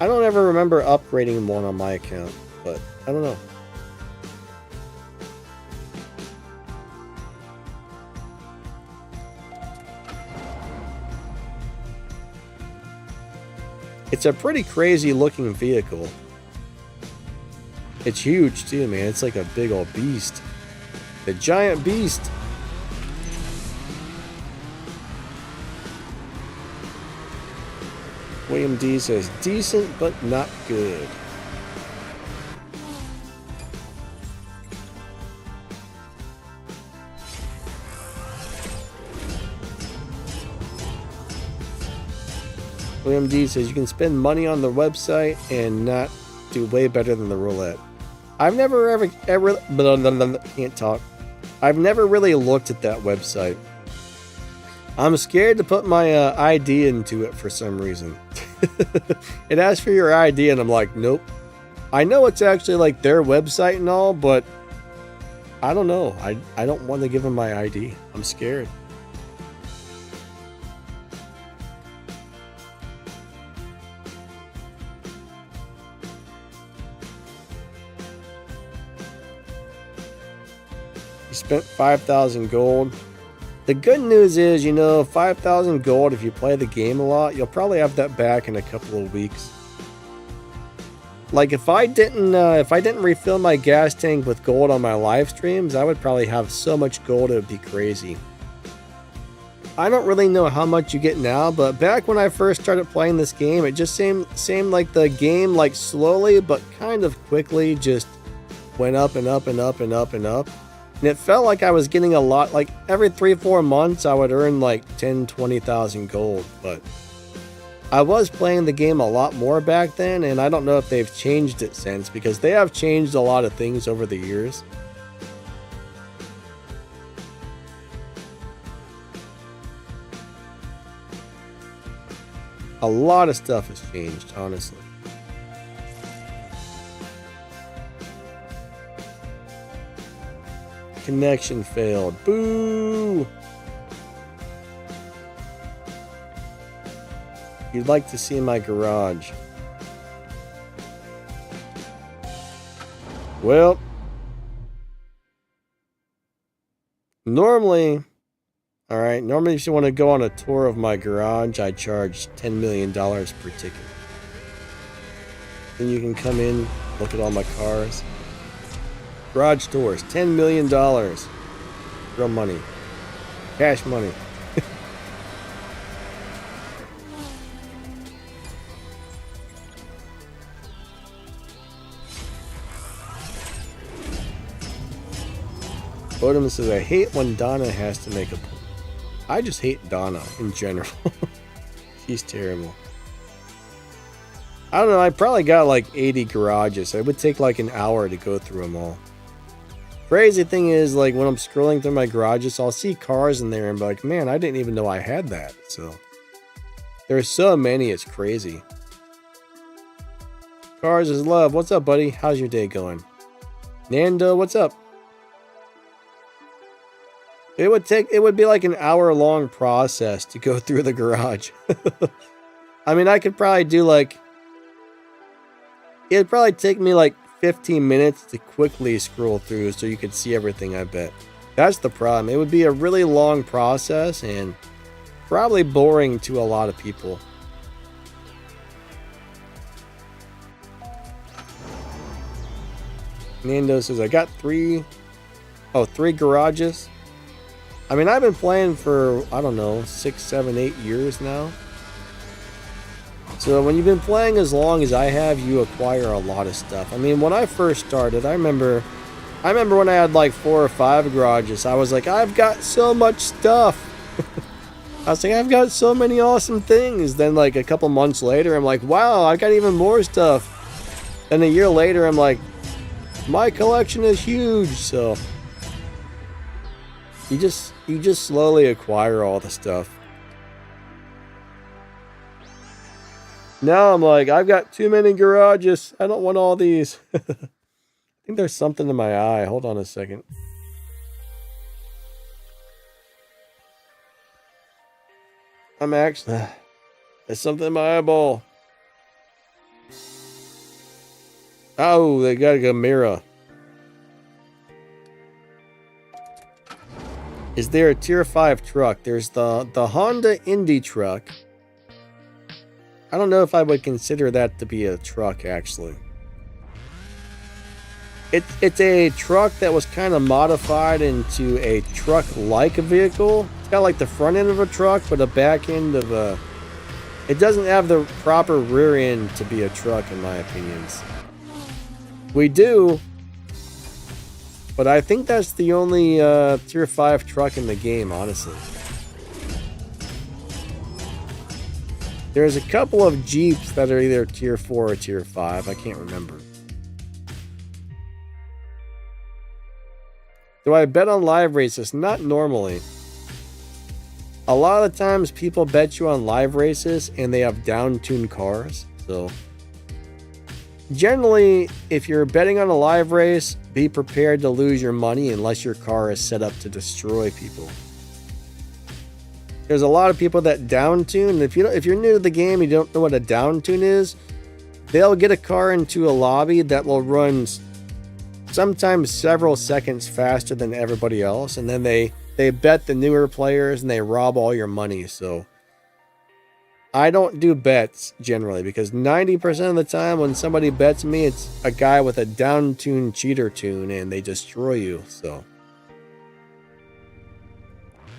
I don't ever remember upgrading one on my account, but I don't know. It's a pretty crazy looking vehicle. It's huge too, man. It's like a big old beast. The giant beast. William D says decent but not good. William D says you can spend money on the website and not do way better than the roulette. I've never ever can't talk. I've never really looked at that website. I'm scared to put my ID into it for some reason. It asks for your ID and I'm like, nope. I know it's actually like their website and all, but I don't know. I don't want to give them my ID. I'm scared. You spent 5,000 gold. The good news is, you know, 5,000 gold, if you play the game a lot, you'll probably have that back in a couple of weeks. Like if I didn't refill my gas tank with gold on my live streams, I would probably have so much gold it would be crazy. I don't really know how much you get now, but back when I first started playing this game, it just seemed like the game, like slowly but kind of quickly, just went up and up and up and up and up. And it felt like I was getting a lot, like every 3-4 months I would earn like 10,000-20,000 gold, but I was playing the game a lot more back then, and I don't know if they've changed it since, because they have changed a lot of things over the years. A lot of stuff has changed, honestly. Connection failed. Boo! You'd like to see my garage. Well, normally Alright, normally if you want to go on a tour of my garage, I charge $10 million per ticket. Then you can come in, look at all my cars. Garage tours, $10 million. Real money. Cash money. Odom says, I hate when Donna has to make a point. I just hate Donna in general. She's terrible. I don't know, I probably got like 80 garages. So it would take like an hour to go through them all. Crazy thing is, like when I'm scrolling through my garages, I'll see cars in there and be like, man, I didn't even know I had that. So there's so many, it's crazy. Cars is love. What's up, buddy? How's your day going? Nando, what's up? It would be like an hour-long process to go through the garage. I mean, I could probably do like... It'd probably take me like 15 minutes to quickly scroll through so you could see everything, I bet. That's the problem. It would be a really long process and probably boring to a lot of people. Nando says, I got three garages. I mean, I've been playing for, I don't know, 6, 7, 8 years now. So when you've been playing as long as I have, you acquire a lot of stuff. I mean, when I first started, I remember when I had like 4 or 5 garages, I was like, I've got so much stuff. I was like, I've got so many awesome things. Then like a couple months later, I'm like, wow, I got even more stuff. Then a year later, I'm like, my collection is huge. So you just slowly acquire all the stuff. Now I'm like, I've got too many garages. I don't want all these. I think there's something in my eye. Hold on a second. There's something in my eyeball. Oh, they got a mirror. Is there a tier 5 truck? There's the Honda Indy truck. I don't know if I would consider that to be a truck, actually. It's a truck that was kind of modified into a truck-like vehicle. It's got like the front end of a truck, but a back end of a... It doesn't have the proper rear end to be a truck, in my opinions. We do, but I think that's the only tier 5 truck in the game, honestly. There's a couple of Jeeps that are either tier 4 or tier 5. I can't remember. Do I bet on live races? Not normally. A lot of the times people bet you on live races and they have down-tuned cars. So generally, if you're betting on a live race, be prepared to lose your money unless your car is set up to destroy people. There's a lot of people that down-tune. If you're new to the game, you don't know what a down-tune is, they'll get a car into a lobby that will run sometimes several seconds faster than everybody else, and then they bet the newer players and they rob all your money. So I don't do bets generally, because 90% of the time when somebody bets me, it's a guy with a down-tuned cheater tune and they destroy you. So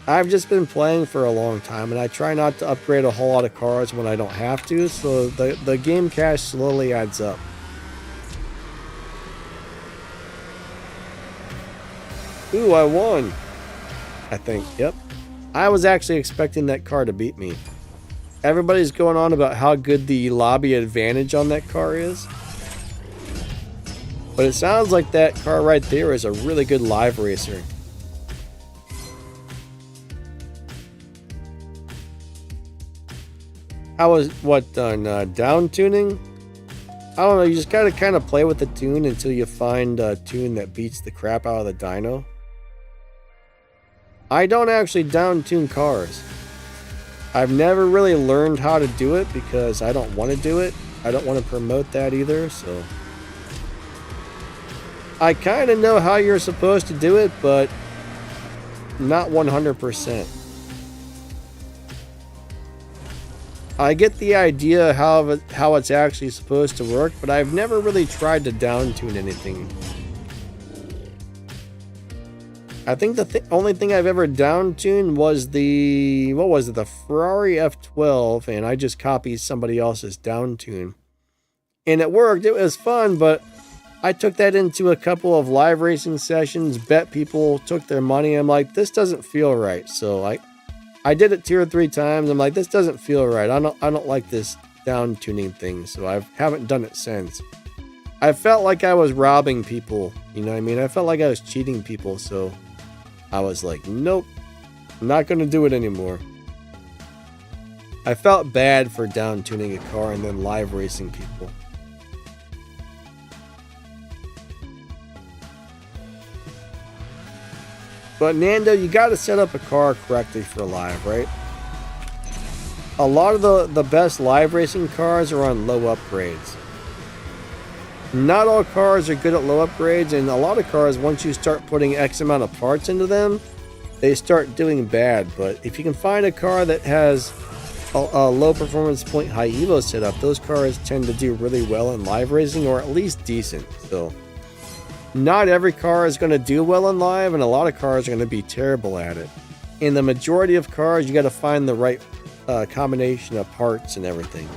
I've just been playing for a long time, and I try not to upgrade a whole lot of cars when I don't have to, so the game cash slowly adds up. Ooh, I won. I think, yep. I was actually expecting that car to beat me. Everybody's going on about how good the lobby advantage on that car is. But it sounds like that car right there is a really good live racer. How was what done? Down tuning? I don't know. You just gotta kind of play with the tune until you find a tune that beats the crap out of the dyno. I don't actually down tune cars. I've never really learned how to do it because I don't want to do it. I don't want to promote that either. So I kind of know how you're supposed to do it, but not 100%. I get the idea how it's actually supposed to work, but I've never really tried to down tune anything. I think the only thing I've ever down tuned was the Ferrari F12, and I just copied somebody else's down tune. And it worked, it was fun, but I took that into a couple of live racing sessions, bet people, took their money. I'm like, this doesn't feel right. So I did it 2 or 3 times. I'm like, this doesn't feel right. I don't like this down tuning thing. So I haven't done it since. I felt like I was robbing people. You know what I mean? I felt like I was cheating people. So I was like, nope, I'm not going to do it anymore. I felt bad for down tuning a car and then live racing people. But Nando, you got to set up a car correctly for live, right? A lot of the best live racing cars are on low upgrades. Not all cars are good at low upgrades, and a lot of cars, once you start putting X amount of parts into them, they start doing bad. But if you can find a car that has a low performance point high evo setup, those cars tend to do really well in live racing, or at least decent. So not every car is going to do well in live, and a lot of cars are going to be terrible at it. In the majority of cars, you got to find the right combination of parts and everything.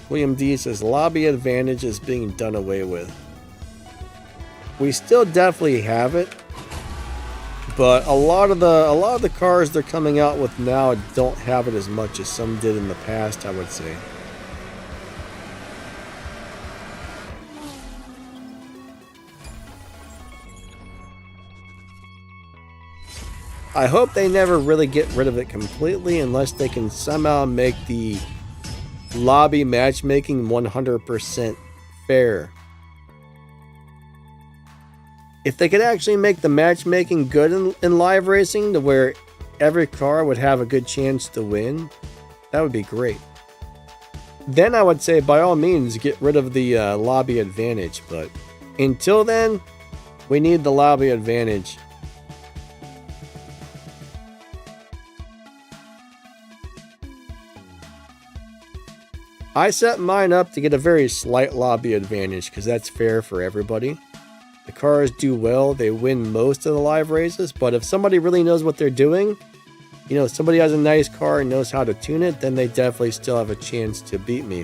William D says lobby advantage is being done away with. We still definitely have it, but a lot of the cars they're coming out with now don't have it as much as some did in the past, I would say. I hope they never really get rid of it completely, unless they can somehow make the lobby matchmaking 100% fair. If they could actually make the matchmaking good in live racing to where every car would have a good chance to win, that would be great. Then I would say by all means get rid of the lobby advantage, but until then, we need the lobby advantage. I set mine up to get a very slight lobby advantage because that's fair for everybody. The cars do well, they win most of the live races, but if somebody really knows what they're doing, you know, somebody has a nice car and knows how to tune it, then they definitely still have a chance to beat me.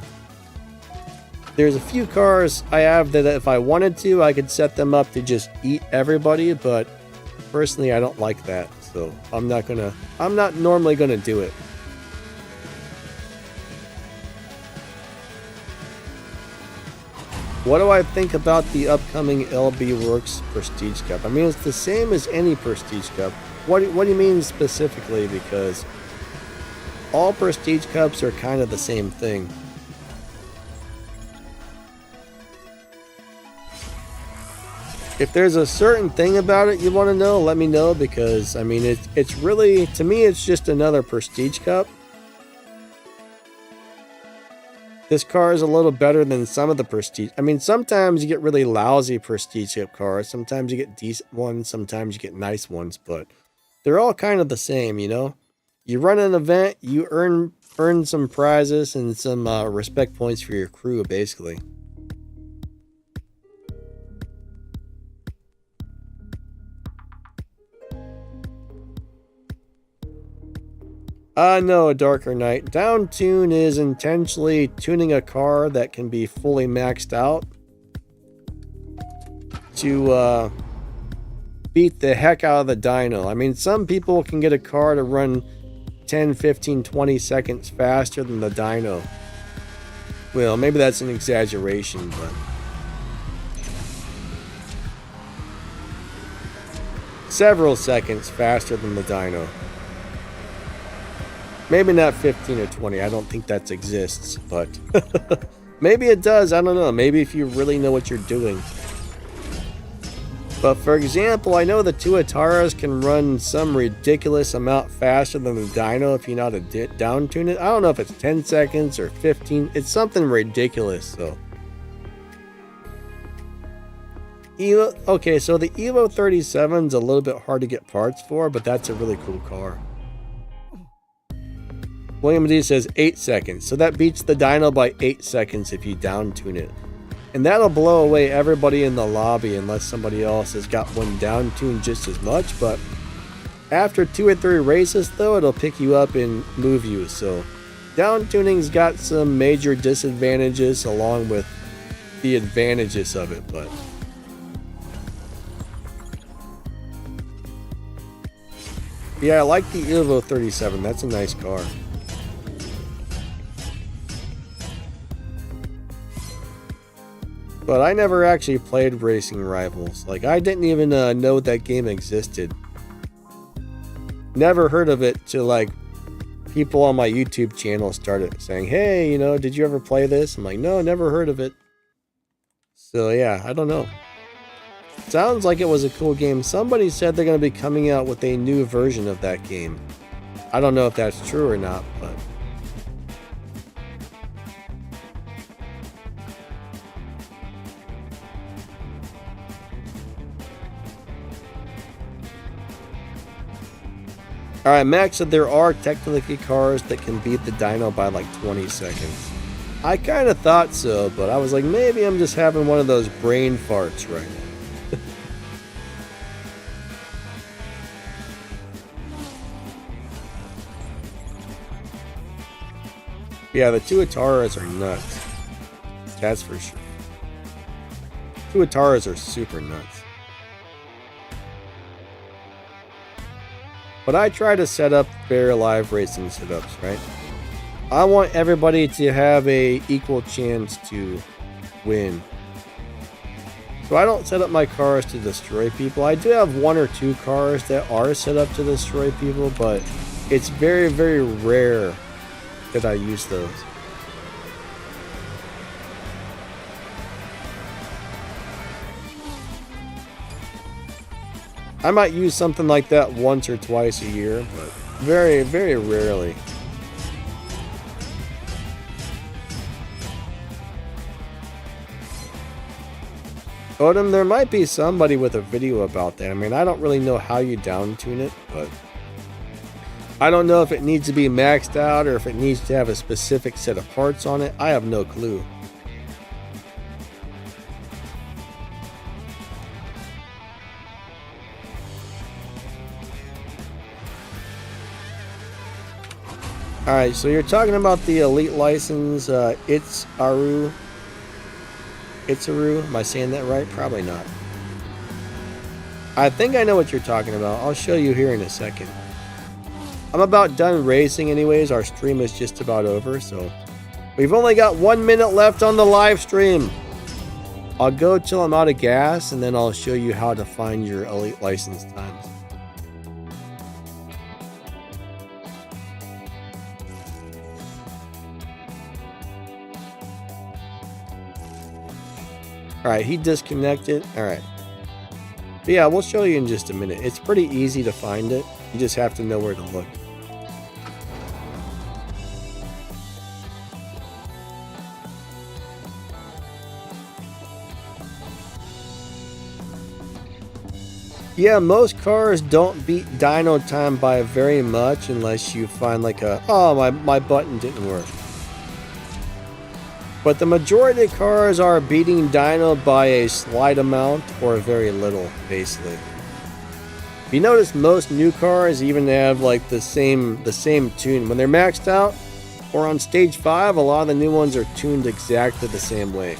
There's a few cars I have that if I wanted to, I could set them up to just eat everybody, but personally I don't like that, so I'm not normally gonna do it. What do I think about the upcoming LB Works Prestige Cup? I mean, it's the same as any Prestige Cup. What do you mean specifically? Because all Prestige Cups are kind of the same thing. If there's a certain thing about it you want to know, let me know, because I mean, it's really, to me, it's just another Prestige Cup. This car is a little better than some of the Prestige. I mean, sometimes you get really lousy Prestige Cup cars. Sometimes you get decent ones. Sometimes you get nice ones. But they're all kind of the same, you know? You run an event, you earn some prizes and some respect points for your crew, basically. No, Darker Knight. Downtune is intentionally tuning a car that can be fully maxed out to beat the heck out of the dyno. I mean, some people can get a car to run 10, 15, 20 seconds faster than the dyno. Well, maybe that's an exaggeration, but several seconds faster than the dyno. Maybe not 15 or 20. I don't think that exists, but maybe it does. I don't know. Maybe if you really know what you're doing. But for example, I know the Tuataras can run some ridiculous amount faster than the dyno if you know how to down tune it. I don't know if it's 10 seconds or 15. It's something ridiculous, so Evo, okay, so the Evo 37's a little bit hard to get parts for, but that's a really cool car. William D says 8 seconds, so that beats the dyno by 8 seconds if you down tune it. And that'll blow away everybody in the lobby unless somebody else has got one down tuned just as much, but after 2 or 3 races though, it'll pick you up and move you, so down tuning's got some major disadvantages along with the advantages of it, but yeah, I like the Evo 37, that's a nice car. But I never actually played Racing Rivals. Like, I didn't even know that game existed. Never heard of it till, like, people on my YouTube channel started saying, hey, you know, did you ever play this? I'm like, no, never heard of it. So, yeah, I don't know. Sounds like it was a cool game. Somebody said they're going to be coming out with a new version of that game. I don't know if that's true or not, but alright, Max said there are technically cars that can beat the dyno by like 20 seconds. I kind of thought so, but I was like, maybe I'm just having one of those brain farts right now. Yeah, the Tuataras are nuts. That's for sure. Tuataras are super nuts. But I try to set up fair live racing setups, right? I want everybody to have a equal chance to win. So I don't set up my cars to destroy people. I do have 1 or 2 cars that are set up to destroy people, but it's very, very rare that I use those. I might use something like that once or twice a year, but very, very rarely. Odom, there might be somebody with a video about that. I mean, I don't really know how you down tune it, but I don't know if it needs to be maxed out or if it needs to have a specific set of parts on it. I have no clue. Alright, so you're talking about the elite license, Itzaru. Am I saying that right? Probably not. I think I know what you're talking about. I'll show you here in a second. I'm about done racing anyways. Our stream is just about over, so we've only got 1 minute left on the live stream. I'll go till I'm out of gas, and then I'll show you how to find your elite license times. Alright, he disconnected. Alright. But yeah, we'll show you in just a minute. It's pretty easy to find it. You just have to know where to look. Yeah, most cars don't beat dyno time by very much unless you find like a, oh, my button didn't work. But the majority of cars are beating dyno by a slight amount or very little, basically. If you notice, most new cars even have like the same tune. When they're maxed out or on stage 5, a lot of the new ones are tuned exactly the same way.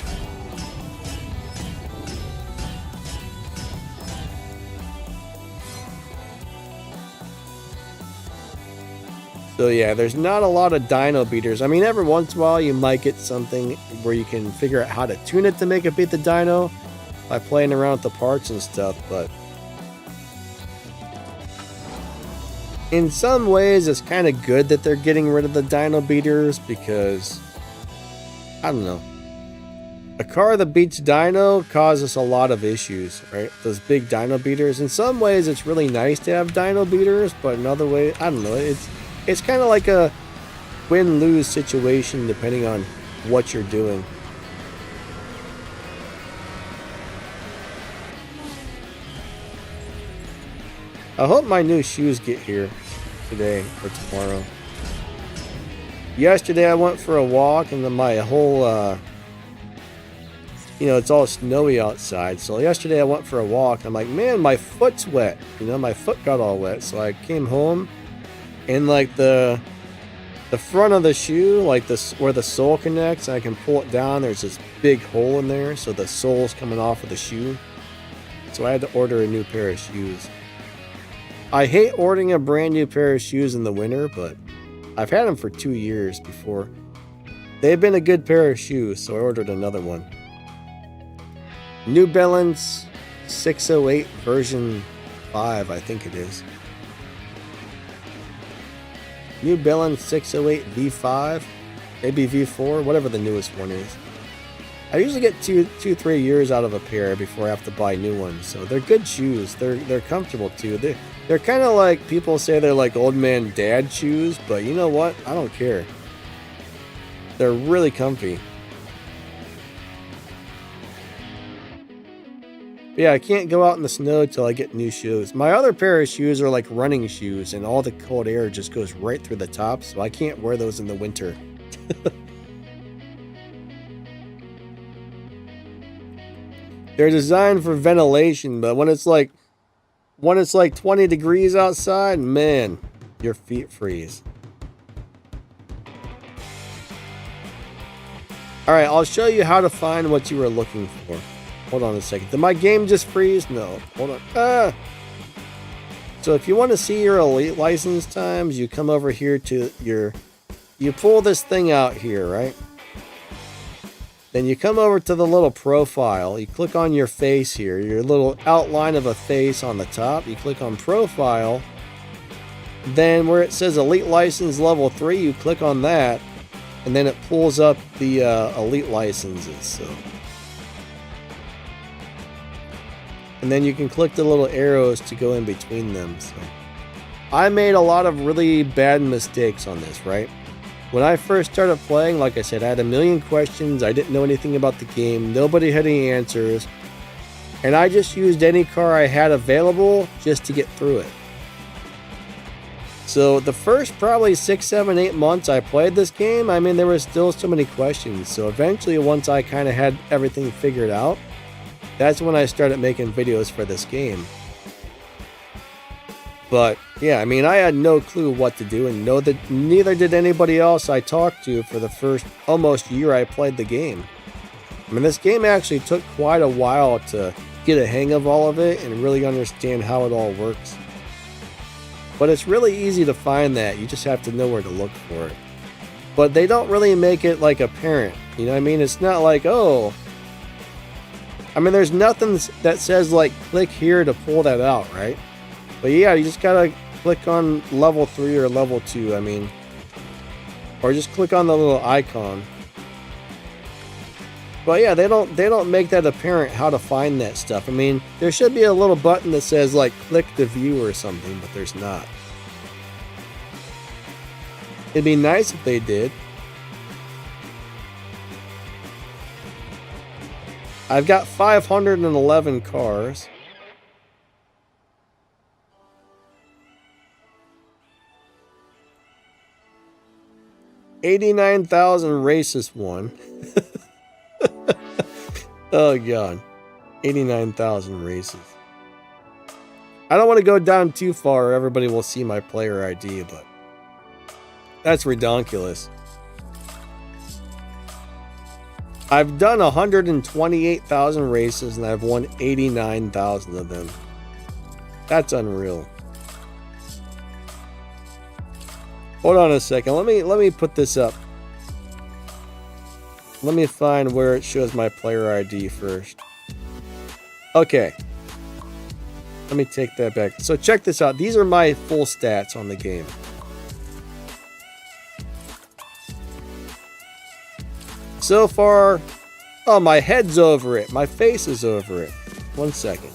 So yeah, there's not a lot of dyno beaters. I mean, every once in a while you might get something where you can figure out how to tune it to make it beat the dyno by playing around with the parts and stuff, but in some ways it's kind of good that they're getting rid of the dyno beaters because, I don't know, a car that beats dyno causes a lot of issues, right? Those big dyno beaters. In some ways it's really nice to have dyno beaters, but in other ways, I don't know, it's kind of like a win-lose situation depending on what you're doing. I hope my new shoes get here today or tomorrow. Yesterday I went for a walk and then my whole, you know, it's all snowy outside. So yesterday I went for a walk and I'm like, man, my foot's wet. You know, my foot got all wet. So I came home and like the front of the shoe, like this where the sole connects, I can pull it down. There's this big hole in there. So the sole's coming off of the shoe. So I had to order a new pair of shoes. I hate ordering a brand new pair of shoes in the winter, but I've had them for 2 years before. They've been a good pair of shoes, so I ordered another one. New Balance 608 version 5, I think it is. New Balance 608 V5, maybe V4, whatever the newest one is. I usually get 3 years out of a pair before I have to buy new ones, so they're good shoes. They're comfortable too. They're kind of like, people say they're like old man dad shoes, but you know what? I don't care. They're really comfy. But yeah, I can't go out in the snow till I get new shoes. My other pair of shoes are like running shoes, and all the cold air just goes right through the top, so I can't wear those in the winter. They're designed for ventilation, but when it's like 20 degrees outside, man, your feet freeze. All right, I'll show you how to find what you were looking for. Hold on a second. Did my game just freeze? No. Hold on. So if you want to see your elite license times, you come over here to you pull this thing out here, right? Then you come over to the little profile. You click on your face here, your little outline of a face on the top. You click on profile. Then where it says Elite License Level 3, you click on that. And then it pulls up the Elite licenses. So. And then you can click the little arrows to go in between them. So. I made a lot of really bad mistakes on this, right? When I first started playing, like I said, I had a million questions. I didn't know anything about the game. Nobody had any answers. And I just used any car I had available just to get through it. So the first probably 6, 7, 8 months I played this game, I mean, there were still so many questions. So eventually, once I kind of had everything figured out, that's when I started making videos for this game. But yeah, I mean, I had no clue what to do, and neither did anybody else I talked to for the first almost year I played the game. I mean, this game actually took quite a while to get a hang of all of it and really understand how it all works. But it's really easy to find that. You just have to know where to look for it. But they don't really make it like apparent. You know what I mean? It's not like, oh, I mean, there's nothing that says like click here to pull that out, right? But yeah, you just gotta click on level 3 or level 2, I mean. Or just click on the little icon. But yeah, they don't make that apparent how to find that stuff. I mean, there should be a little button that says like click to view or something, but there's not. It'd be nice if they did. I've got 511 cars. $89,000 races won. Oh god. 89,000 races. I don't want to go down too far or everybody will see my player ID, but that's redonkulous. I've done 128,000 races and I've won 89,000 of them. That's unreal. Hold on a second. Let me put this up. Let me find where it shows my player ID first. Okay. Let me take that back. So check this out. These are my full stats on the game. So far, oh, my head's over it. My face is over it. 1 second.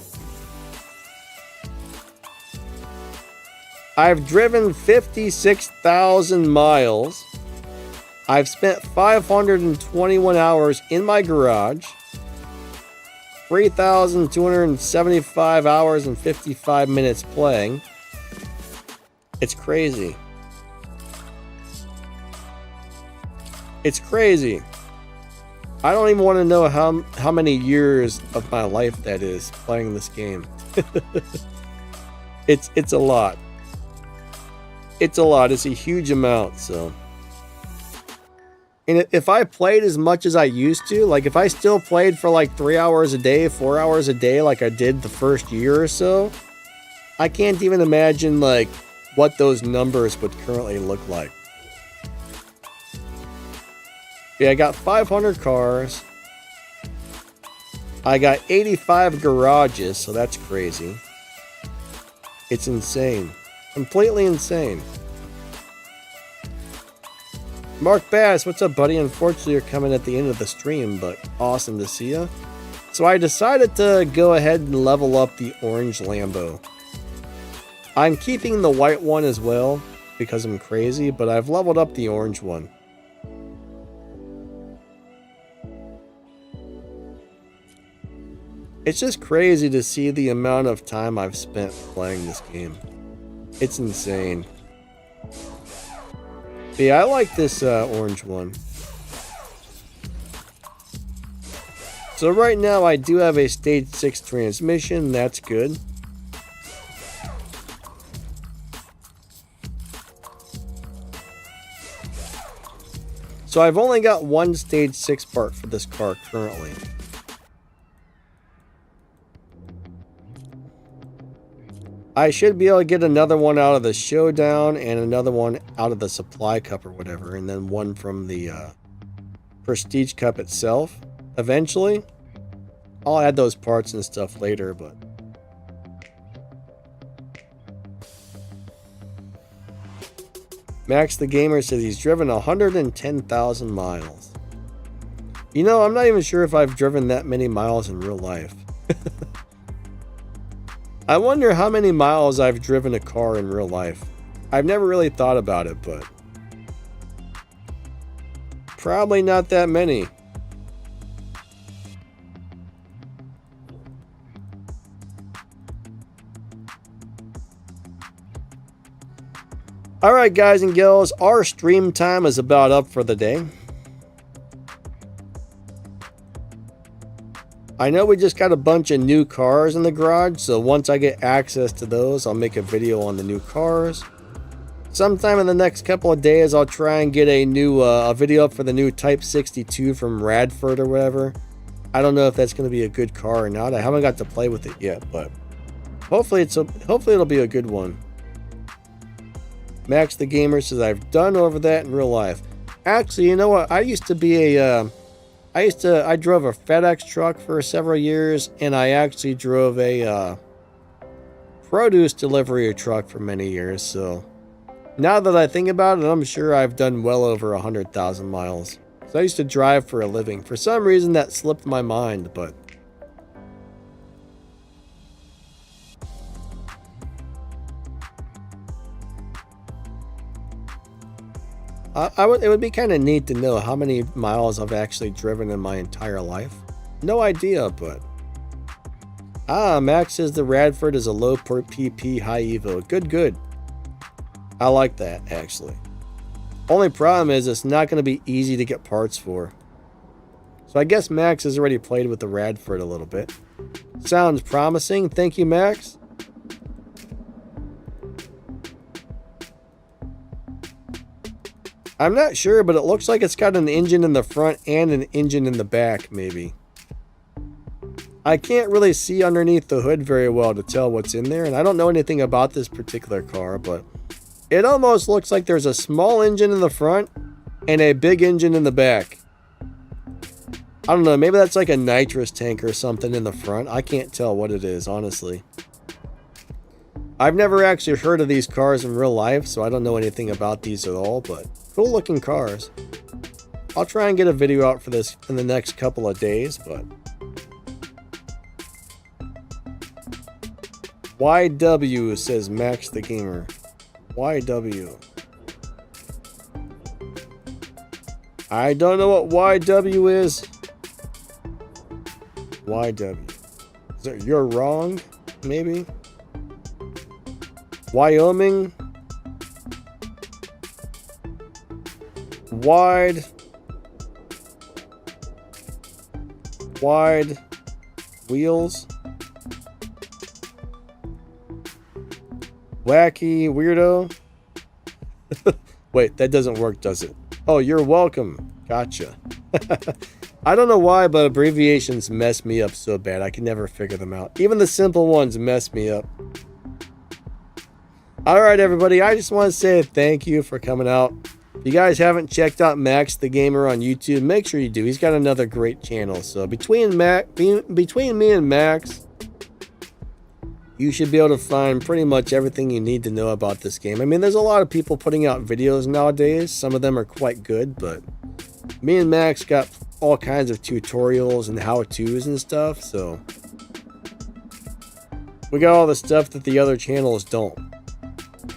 I've driven 56,000 miles. I've spent 521 hours in my garage. 3,275 hours and 55 minutes playing. It's crazy. It's crazy. I don't even want to know how many years of my life that is playing this game. It's a lot. It's a lot. It's a huge amount, so. And if I played as much as I used to, like if I still played for like 3 hours a day, 4 hours a day like I did the first year or so, I can't even imagine like what those numbers would currently look like. Yeah, I got 500 cars. I got 85 garages, so that's crazy. It's insane. Completely insane. Mark Bass, what's up, buddy? Unfortunately, you're coming at the end of the stream, but awesome to see you. So I decided to go ahead and level up the orange Lambo. I'm keeping the white one as well because I'm crazy, but I've leveled up the orange one. It's just crazy to see the amount of time I've spent playing this game. It's insane. But yeah, I like this orange one. So right now I do have a stage 6 transmission. That's good. So I've only got one stage 6 part for this car currently. I should be able to get another one out of the showdown and another one out of the supply cup or whatever, and then one from the prestige cup itself eventually. I'll add those parts and stuff later, but MaxTheGamer says he's driven 110,000 miles. You know, I'm not even sure if I've driven that many miles in real life. I wonder how many miles I've driven a car in real life. I've never really thought about it, but probably not that many. Alright guys and girls, our stream time is about up for the day. I know we just got a bunch of new cars in the garage, so once I get access to those, I'll make a video on the new cars. Sometime in the next couple of days, I'll try and get a new a video up for the new Type 62 from Radford or whatever. I don't know if that's going to be a good car or not. I haven't got to play with it yet, but hopefully it'll be a good one. MaxTheGamer says I've done over that in real life. Actually, you know what? I used to be a I drove a FedEx truck for several years, and I actually drove a produce delivery truck for many years. So now that I think about it, I'm sure I've done well over 100,000 miles. So I used to drive for a living. For some reason, that slipped my mind, but it would be kind of neat to know how many miles I've actually driven in my entire life. No idea, but Max says the Radford is a low per PP high evo. Good. I like that, actually. Only problem is it's not going to be easy to get parts for. So I guess Max has already played with the Radford a little bit. Sounds promising. Thank you, Max. I'm not sure, but it looks like it's got an engine in the front and an engine in the back, maybe. I can't really see underneath the hood very well to tell what's in there, and I don't know anything about this particular car, but it almost looks like there's a small engine in the front and a big engine in the back. I don't know, maybe that's like a nitrous tank or something in the front. I can't tell what it is, honestly. I've never actually heard of these cars in real life, so I don't know anything about these at all, but cool looking cars. I'll try and get a video out for this in the next couple of days, but YW says MaxTheGamer. YW. I don't know what YW is. YW. Is it you're wrong? Maybe. Wyoming. Wide wheels. Wacky weirdo. Wait, that doesn't work, does it? Oh, you're welcome. Gotcha. I don't know why, but abbreviations mess me up so bad. I can never figure them out. Even the simple ones mess me up. Alright, everybody. I just want to say thank you for coming out. If you guys haven't checked out MaxTheGamer on YouTube, make sure you do. He's got another great channel. So between me and Max, you should be able to find pretty much everything you need to know about this game. I mean, there's a lot of people putting out videos nowadays. Some of them are quite good, but me and Max got all kinds of tutorials and how-tos and stuff, so we got all the stuff that the other channels don't.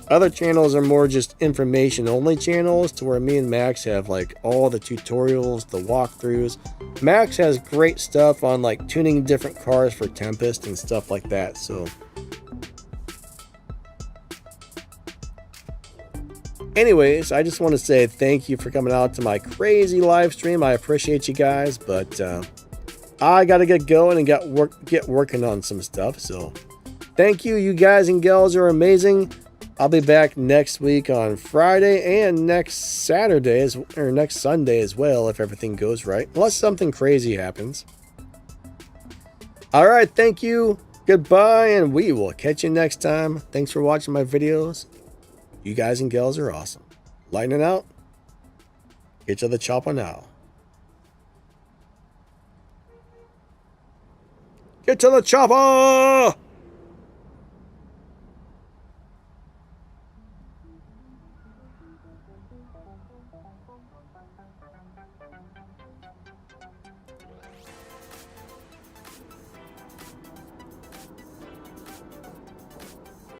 Other channels are more just information-only channels, to where me and Max have like all the tutorials, the walkthroughs. Max has great stuff on like tuning different cars for Tempest and stuff like that, so anyways, I just want to say thank you for coming out to my crazy live stream. I appreciate you guys, but I gotta get going and get working on some stuff. So thank you. You guys and gals are amazing. I'll be back next week on Friday and next Saturday or next Sunday as well, if everything goes right, unless something crazy happens. All right, thank you. Goodbye, and we will catch you next time. Thanks for watching my videos. You guys and gals are awesome. Lightning out. Get to the chopper now. Get to the chopper!